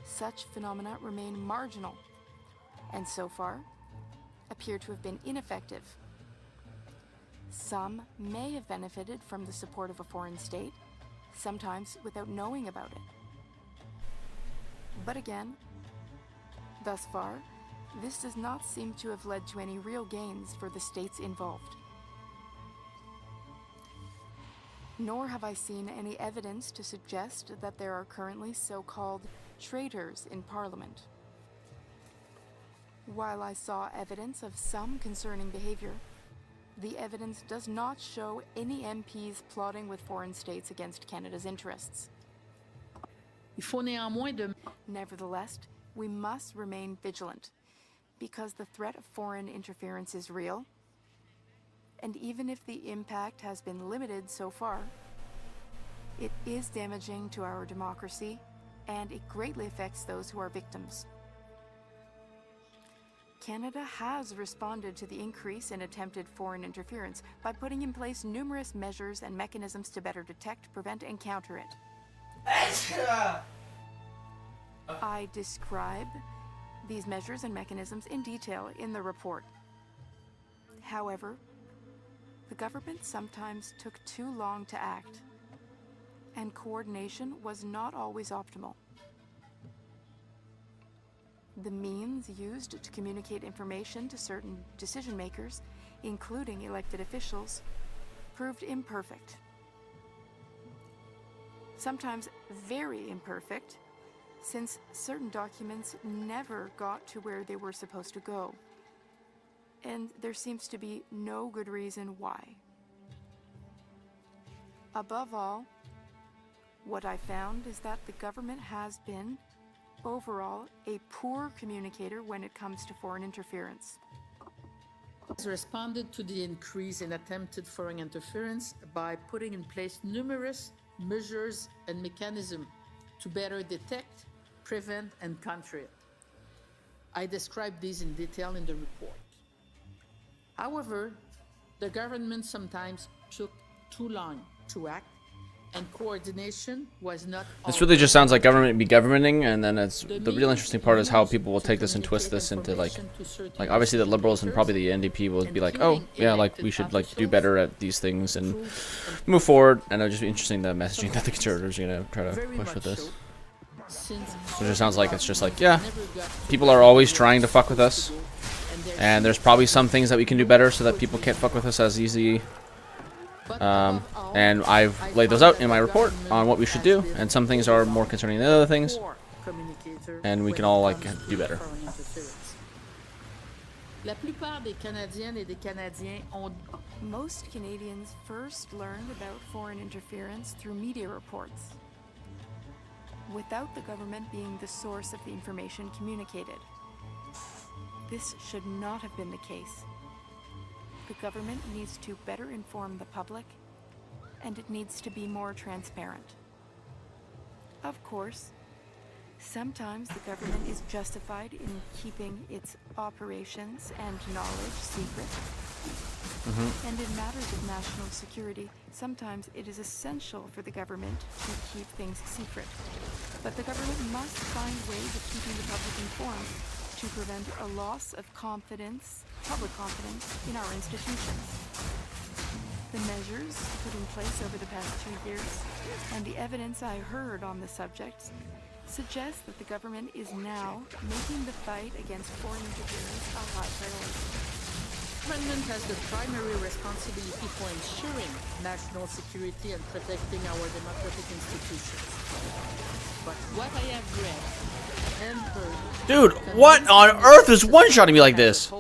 S11: such phenomena remain marginal and so far appear to have been ineffective. Some may have benefited from the support of a foreign state, sometimes without knowing about it. But again, thus far, this does not seem to have led to any real gains for the states involved. Nor have I seen any evidence to suggest that there are currently so-called traitors in Parliament. While I saw evidence of some concerning behavior, the evidence does not show any MPs plotting with foreign states against Canada's interests. Nevertheless, we must remain vigilant, because the threat of foreign interference is real, and even if the impact has been limited so far, it is damaging to our democracy, and it greatly affects those who are victims. Canada has responded to the increase in attempted foreign interference by putting in place numerous measures and mechanisms to better detect, prevent, and counter it. I describe these measures and mechanisms in detail in the report. However, the government sometimes took too long to act, and coordination was not always optimal. The means used to communicate information to certain decision makers including elected officials, proved imperfect. Sometimes very imperfect, since certain documents never got to where they were supposed to go. And there seems to be no good reason why. Above all, what I found is that the government has been, overall, a poor communicator when it comes to foreign interference.
S9: Has responded to the increase in attempted foreign interference by putting in place numerous measures and mechanisms to better detect, prevent, and counter it. I describe these in detail in the report. However, the government sometimes took too long to act, and coordination was not.
S1: This really just sounds like government be governing, and then it's the real interesting part is how people will take this and twist this into like obviously the liberals and probably the NDP will be like, oh yeah, like we should like do better at these things and move forward, and it'll just be interesting the messaging that the conservatives are gonna try to push with this. So it just sounds like it's just like, yeah, people are always trying to fuck with us, and there's probably some things that we can do better so that people can't fuck with us as easy. And I've laid those out in my report on what we should do, and some things are more concerning than other things, and we can all like do better.
S11: Most Canadians first learned about foreign interference through media reports, without the government being the source of the information communicated. This should not have been the case. The government needs to better inform the public, and it needs to be more transparent. Of course, sometimes the government is justified in keeping its operations and knowledge secret. And in matters of national security, sometimes it is essential for the government to keep things secret. But the government must find ways of keeping the public informed to prevent a loss of confidence, public confidence, in our institutions. The measures put in place over the past 2 years and the evidence I heard on the subject suggests that the government is now making the fight against foreign interference a high priority.
S9: The government has the primary responsibility for ensuring national security and protecting our democratic institutions. But what I have read and heard...
S1: Dude, what on earth is one-shotting me like this?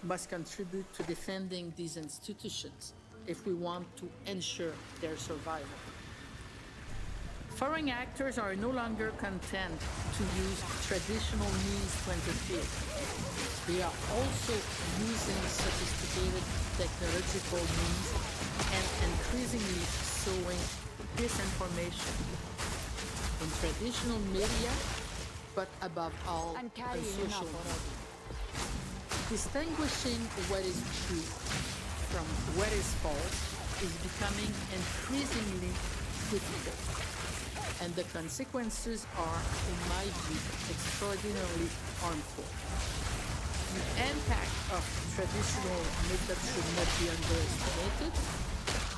S9: Must contribute to defending these institutions if we want to ensure their survival. Foreign actors are no longer content to use traditional means to interfere. They are also using sophisticated technological means and increasingly sowing disinformation in traditional media, but above all, on social media. Distinguishing what is true from what is false is becoming increasingly difficult, and the consequences are, in my view, extraordinarily harmful. The impact of traditional methods should not be underestimated,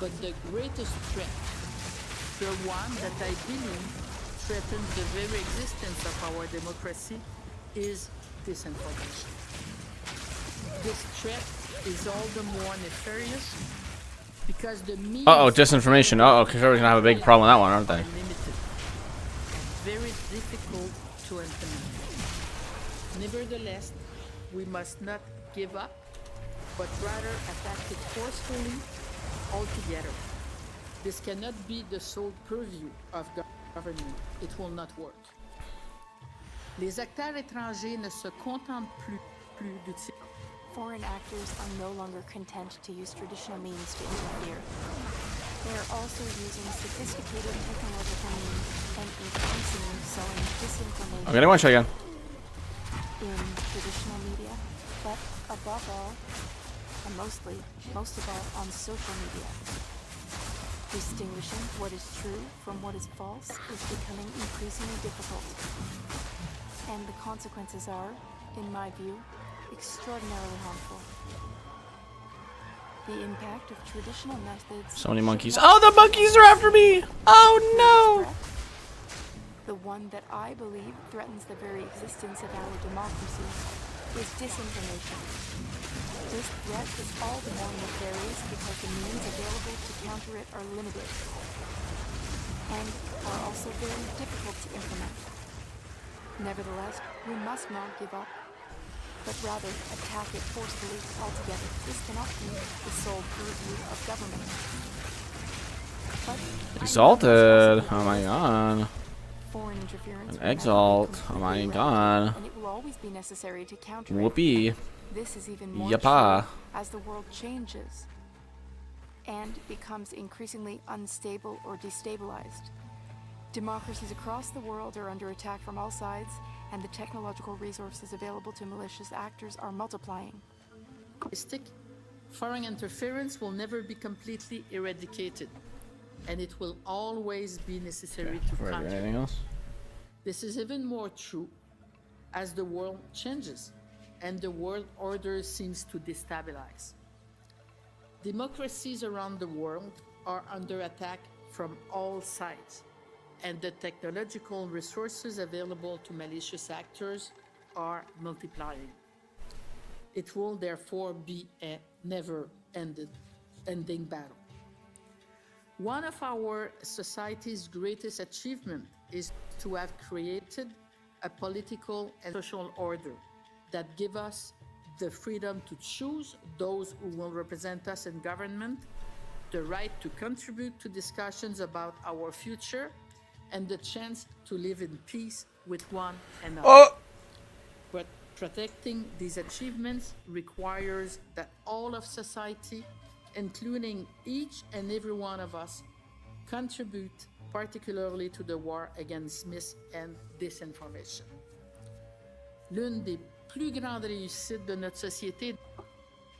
S9: but the greatest threat, the one that I believe threatens the very existence of our democracy, is disinformation. This threat is all the more nefarious because the means...
S1: disinformation. Okay, we're gonna have a big problem with that one, aren't they?
S9: Limited. Very difficult to implement. Nevertheless, we must not give up, but rather attack it forcefully altogether. This cannot be the sole purview of government. It will not work. Les acteurs étrangers ne se contentent plus d'utiliser.
S11: Foreign actors are no longer content to use traditional means to interfere. They are also using sophisticated technological means and increasingly sowing disinformation.
S1: I'm getting one shot again.
S11: In traditional media, but above all, and most of all, on social media. Distinguishing what is true from what is false is becoming increasingly difficult. And the consequences are, in my view, extraordinarily harmful. The impact of traditional methods...
S1: So many monkeys. Oh, the monkeys are after me! Oh no!
S11: The one that I believe threatens the very existence of our democracy is disinformation. This threat is all the more nefarious because the means available to counter it are limited and are also very difficult to implement. Nevertheless, we must not give up, but rather attack it forcefully altogether. This cannot be the sole purview of government. But
S1: Exalted. Oh my god.
S11: foreign interference
S1: An exalt. Oh my god.
S11: and it will always be necessary to counter it.
S1: Whoopee.
S11: This is even more
S1: Yappa.
S11: true as the world changes and becomes increasingly unstable or destabilized. Democracies across the world are under attack from all sides, and the technological resources available to malicious actors are multiplying.
S9: Foreign interference will never be completely eradicated, and it will always be necessary to counter.
S1: Anything else?
S9: This is even more true as the world changes and the world order seems to destabilize. Democracies around the world are under attack from all sides, and the technological resources available to malicious actors are multiplying. It will therefore be a never-ending battle. One of our society's greatest achievements is to have created a political and social order that give us the freedom to choose those who will represent us in government, the right to contribute to discussions about our future, and the chance to live in peace with one another. But protecting these achievements requires that all of society, including each and every one of us, contribute particularly to the war against mis- and disinformation. L'une des plus grandes réussites de notre société.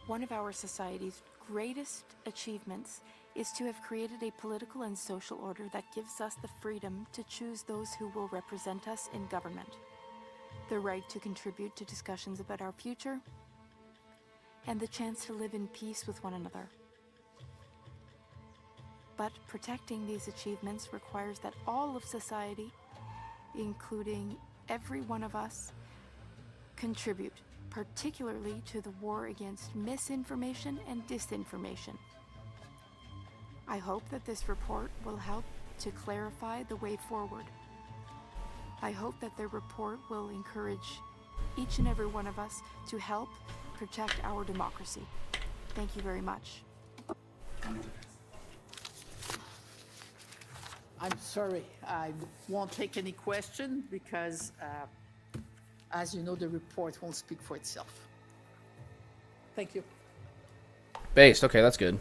S11: One of our society's greatest achievements is to have created a political and social order that gives us the freedom to choose those who will represent us in government, the right to contribute to discussions about our future, and the chance to live in peace with one another. But protecting these achievements requires that all of society, including every one of us, contribute, particularly to the war against misinformation and disinformation. I hope that this report will help to clarify the way forward. I hope that the report will encourage each and every one of us to help protect our democracy. Thank you very much.
S9: I'm sorry, I won't take any question because, as you know, the report won't speak for itself. Thank you.
S1: Based. Okay, that's good.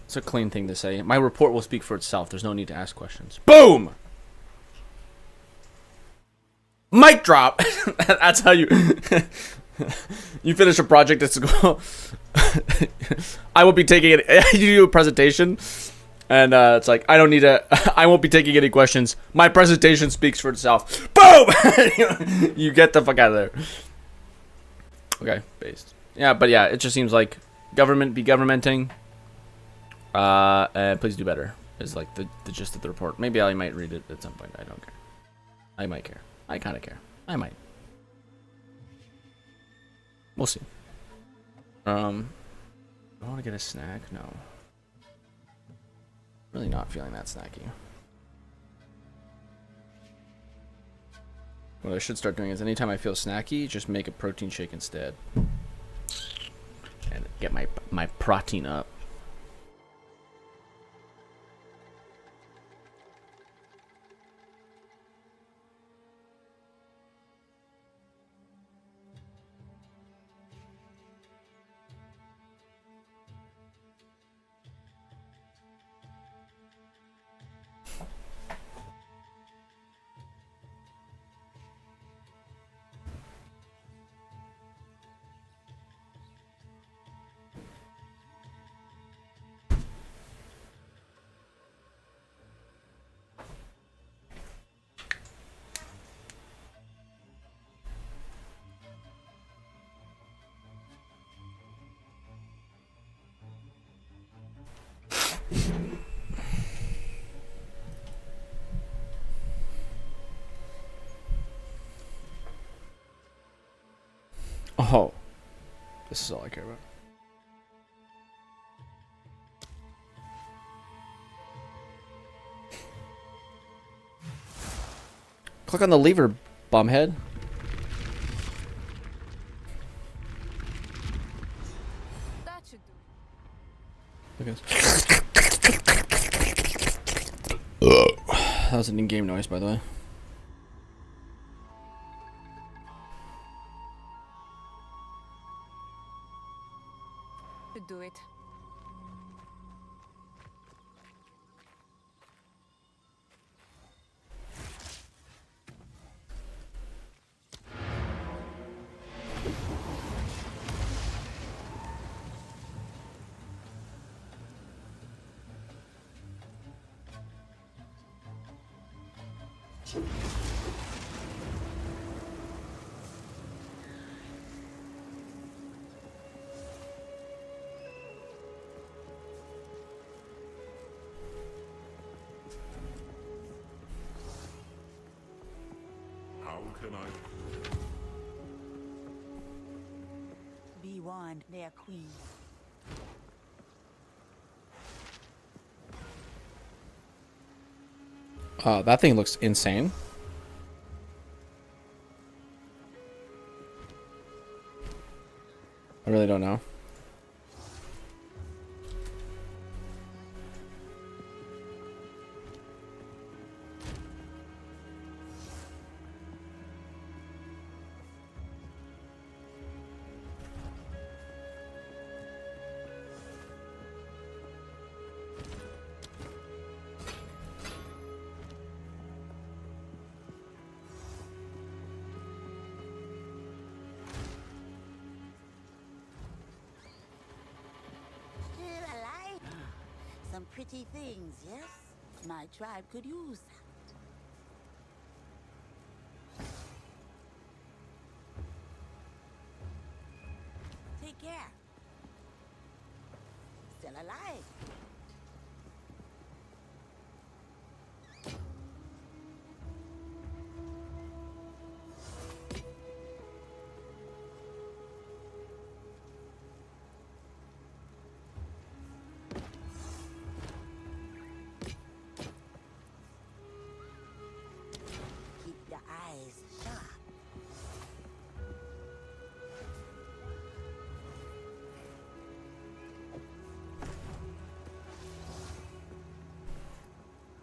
S1: It's a clean thing to say. My report will speak for itself. There's no need to ask questions. Boom! Mic drop! That's how you... you finish a project at school. I will be taking it... you do a presentation, and it's like, I don't need to... I won't be taking any questions. My presentation speaks for itself. Boom! You get the fuck out of there. Okay, based. Yeah, but yeah, it just seems like government be governmenting. And please do better is like the gist of the report. Maybe I might read it at some point. I don't care. I might care. I kind of care. I might. We'll see. Do I want to get a snack? No. Really not feeling that snacky. What I should start doing is anytime I feel snacky, just make a protein shake instead. And get my protein up. This is all I care about. Click on the lever, bumhead.
S8: That should do.
S1: Look at this. That was an in-game noise, by the way.
S8: Should do it.
S12: How can I?
S7: Be warned, their queen.
S1: That thing looks insane. I really don't know.
S7: Still alive? Some pretty things, yes? My tribe could use that. Take care. Still alive. Keep your eyes sharp.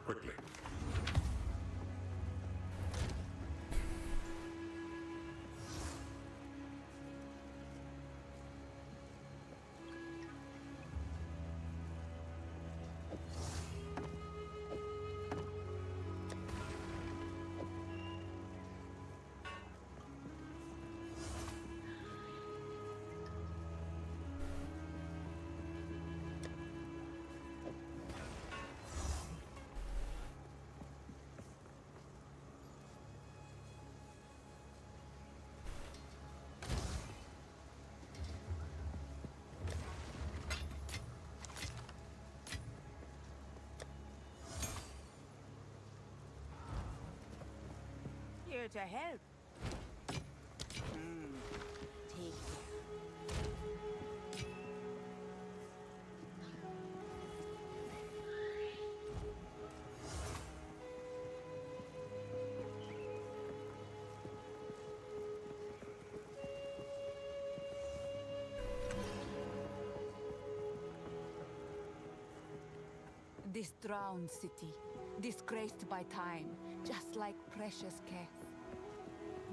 S12: Quickly.
S7: Here to help. Take care.
S8: This drowned city, disgraced by time, just like precious Keth.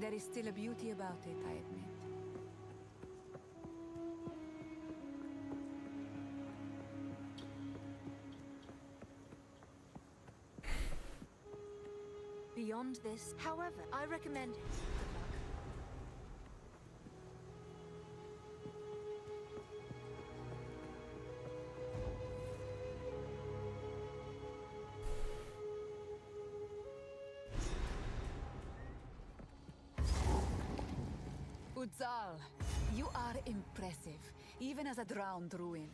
S8: There is still a beauty about it, I admit. Beyond this, however, I recommend... Udzal, you are impressive, even as a drowned ruin.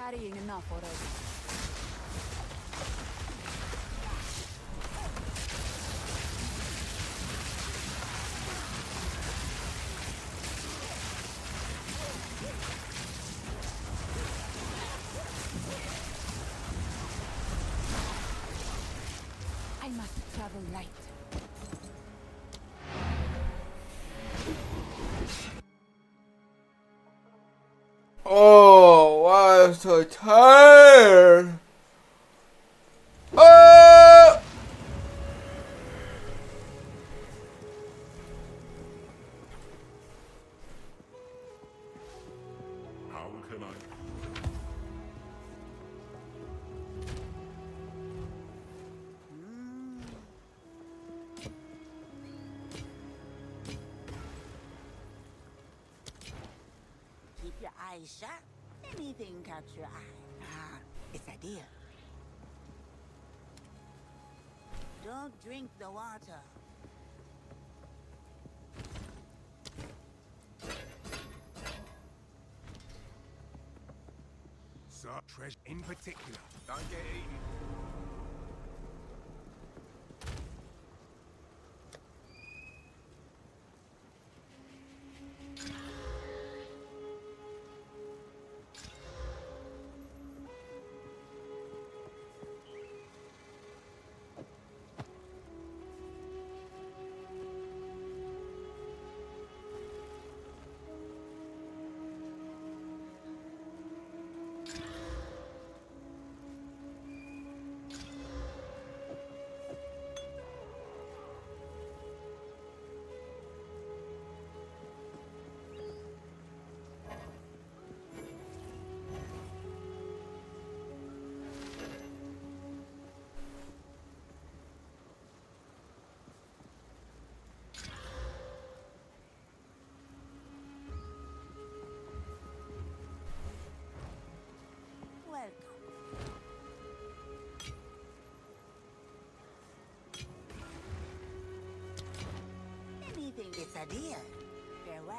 S8: carrying enough already. I must travel light.
S1: Oh, wow, I'm so tired. Oh!
S12: How can I?
S7: Keep your eyes shut. Anything catch your eye. Ah, it's a deal. Don't drink the water.
S12: Sorc treasure in particular. Don't get eaten.
S7: Welcome. Anything it's a deal. Farewell.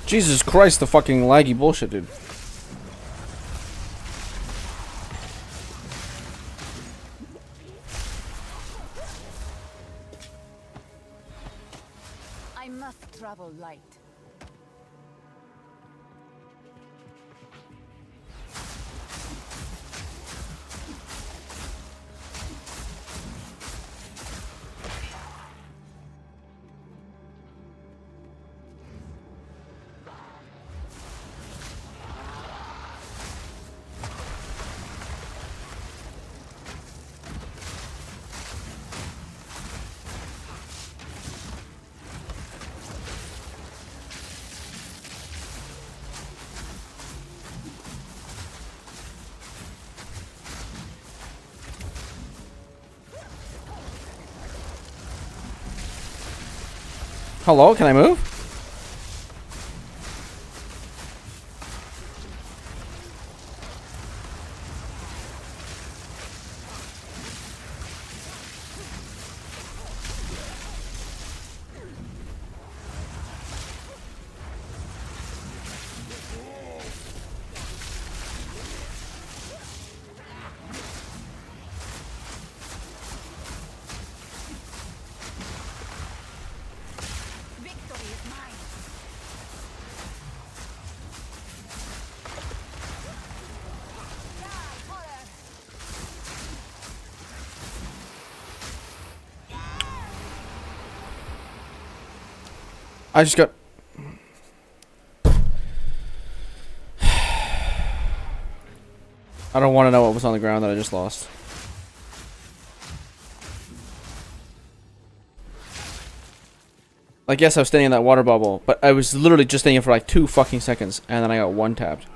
S1: Jesus Christ, the fucking laggy bullshit, dude.
S8: I must travel light.
S1: Hello, can I move? I just got... I don't want to know what was on the ground that I just lost. Like, yes, I was standing in that water bubble, but I was literally just standing for like 2 fucking seconds, and then I got one tapped.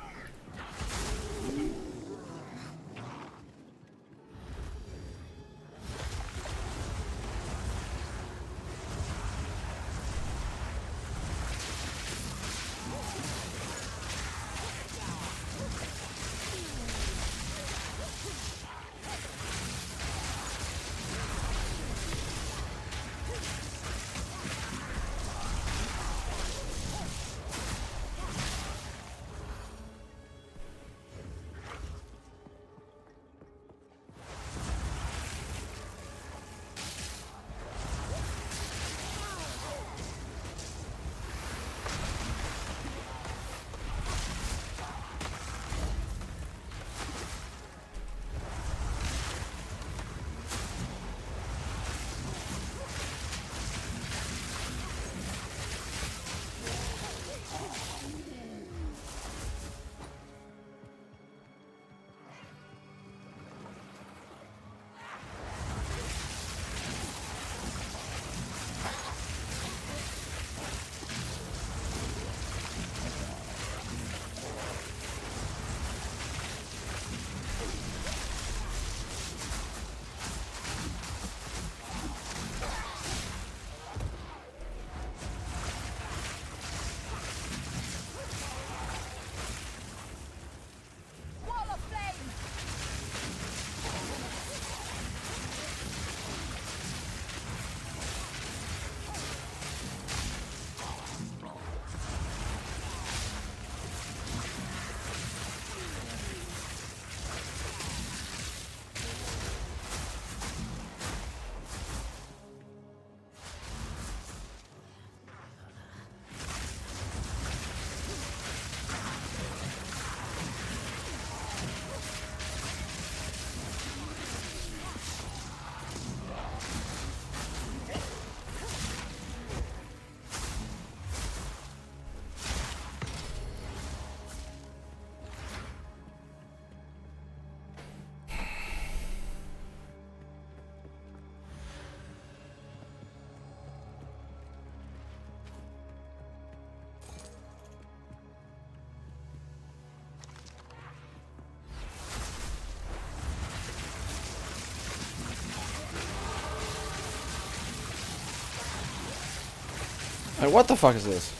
S1: Like, what the fuck is this?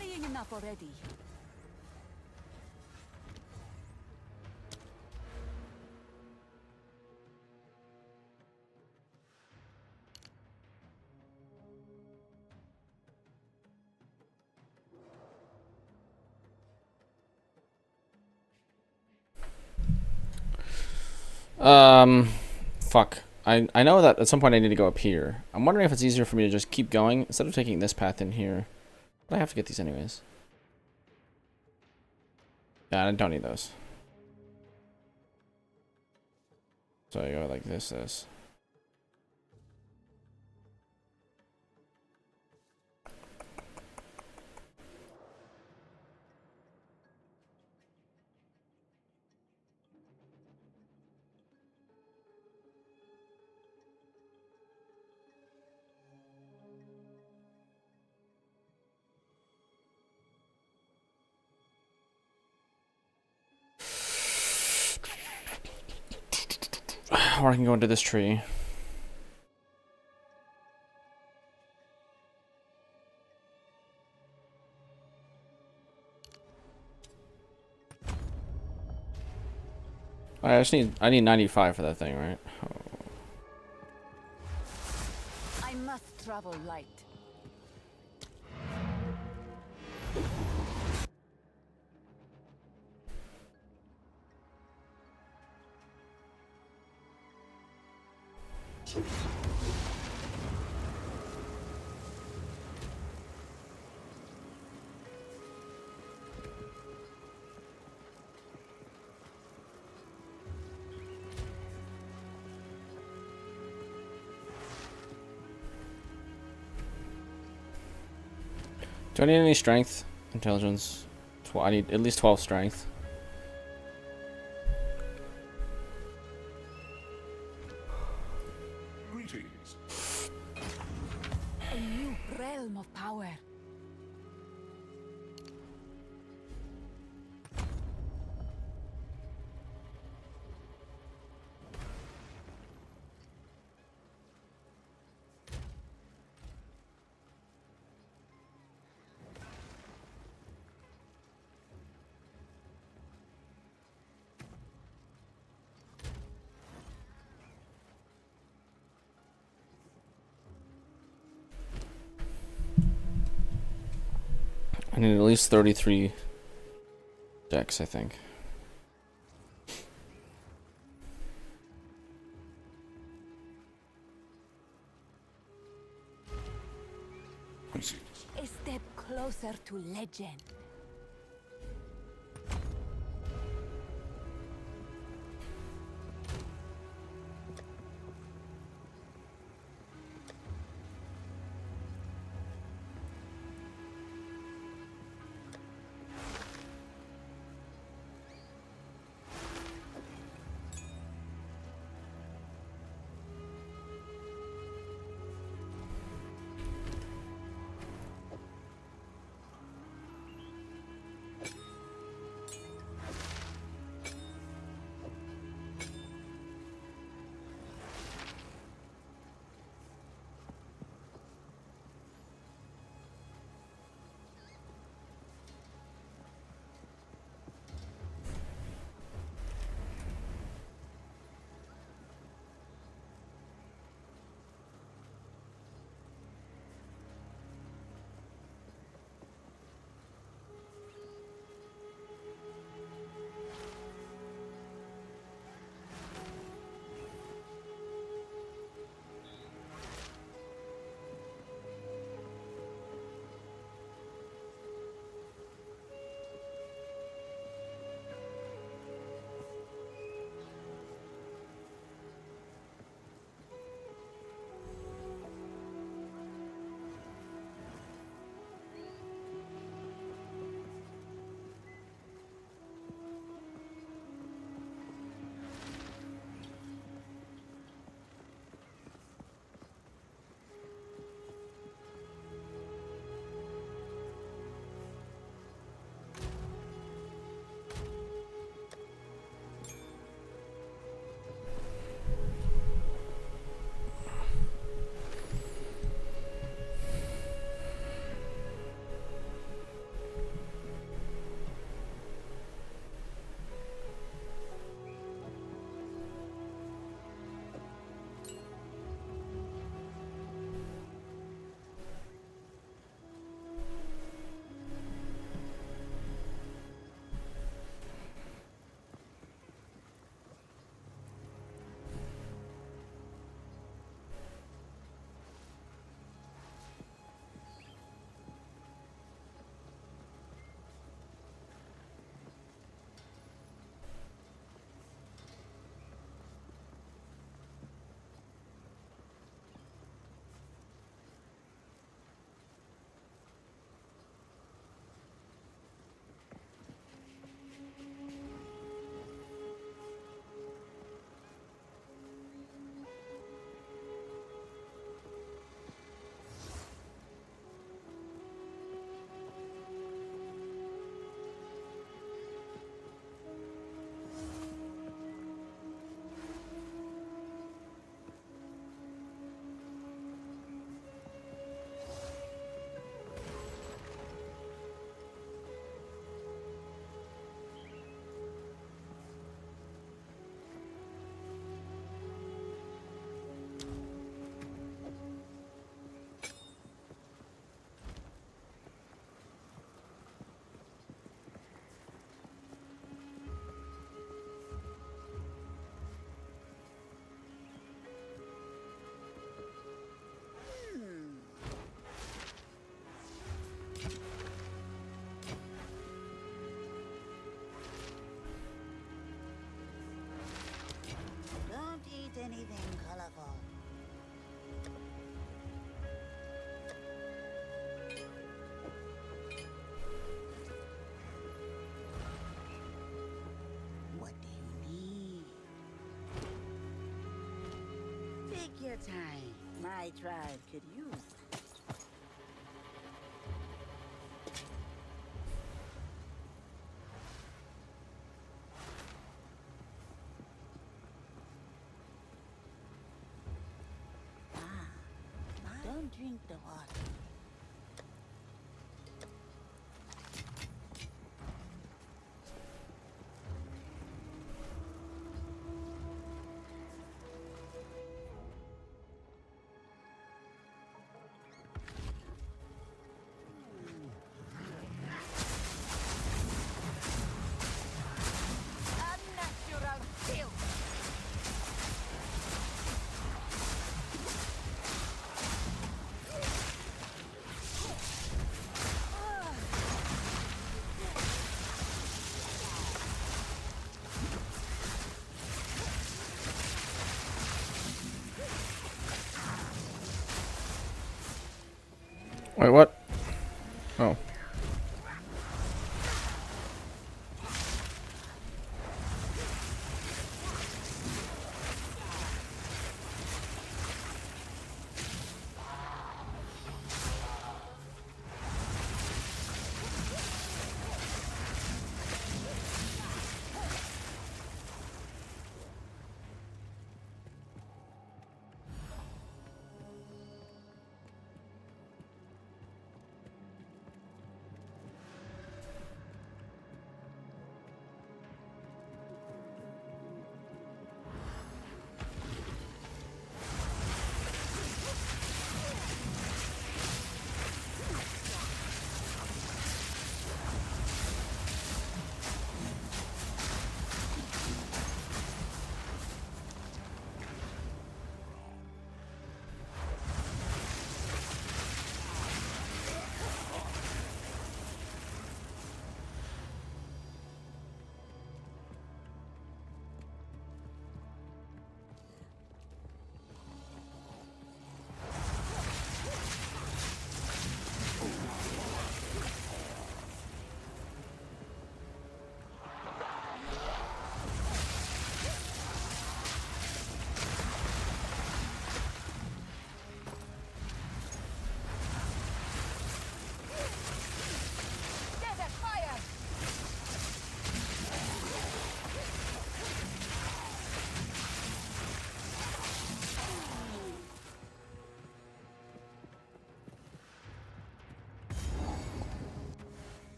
S8: carrying enough already.
S1: Fuck. I know that at some point I need to go up here. I'm wondering if it's easier for me to just keep going instead of taking this path in here. But I have to get these anyways. Yeah, I don't need those. So I go like this. Or I can go into this tree. I need 95 for that thing, right? Oh.
S8: I must travel light.
S1: Do I need any strength? Intelligence? I need at least 12 strength.
S12: Greetings.
S8: A new realm of power.
S1: I need at least 33 decks, I think.
S8: A step closer to legend.
S7: time my tribe could use. Don't drink the water.
S8: Unnatural filth.
S1: Wait, what? Oh.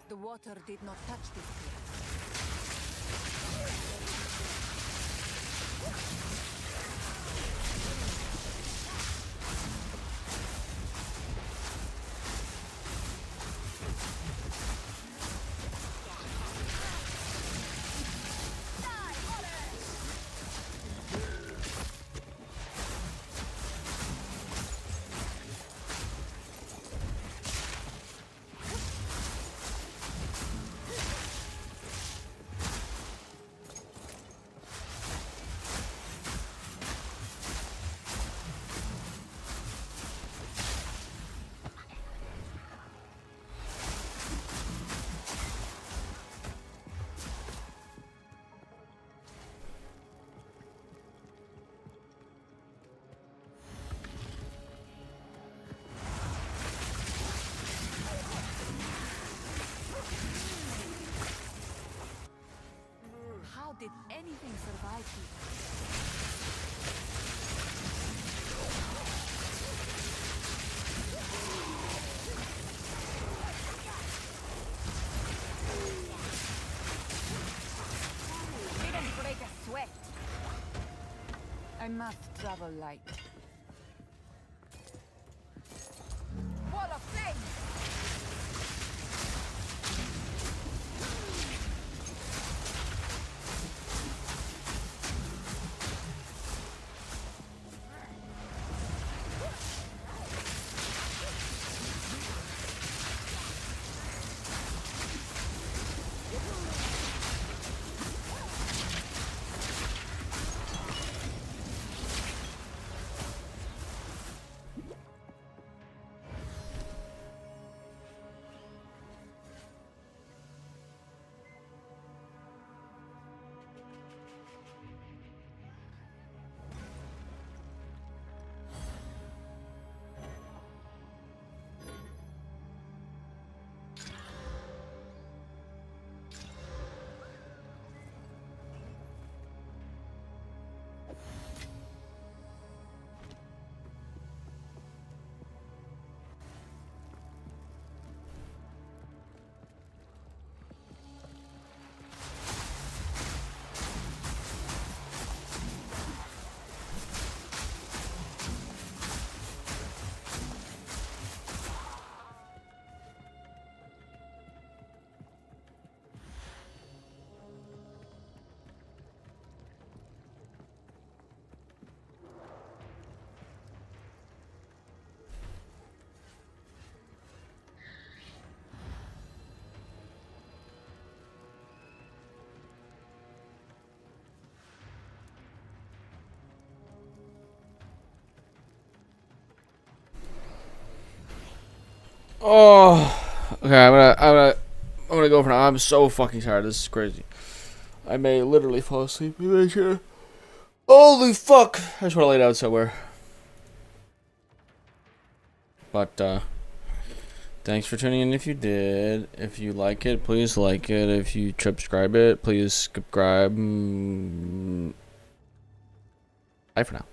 S8: The water did not touch this place. How did anything survive here? Didn't break a sweat. I must travel light. Wall of flame!
S1: Oh, okay. I'm gonna go for now. I'm so fucking tired. This is crazy. I may literally fall asleep in my chair. Holy fuck! I just want to lay down somewhere. But thanks for tuning in. If you did, if you like it, please like it. If you subscribe it, please subscribe. Bye for now.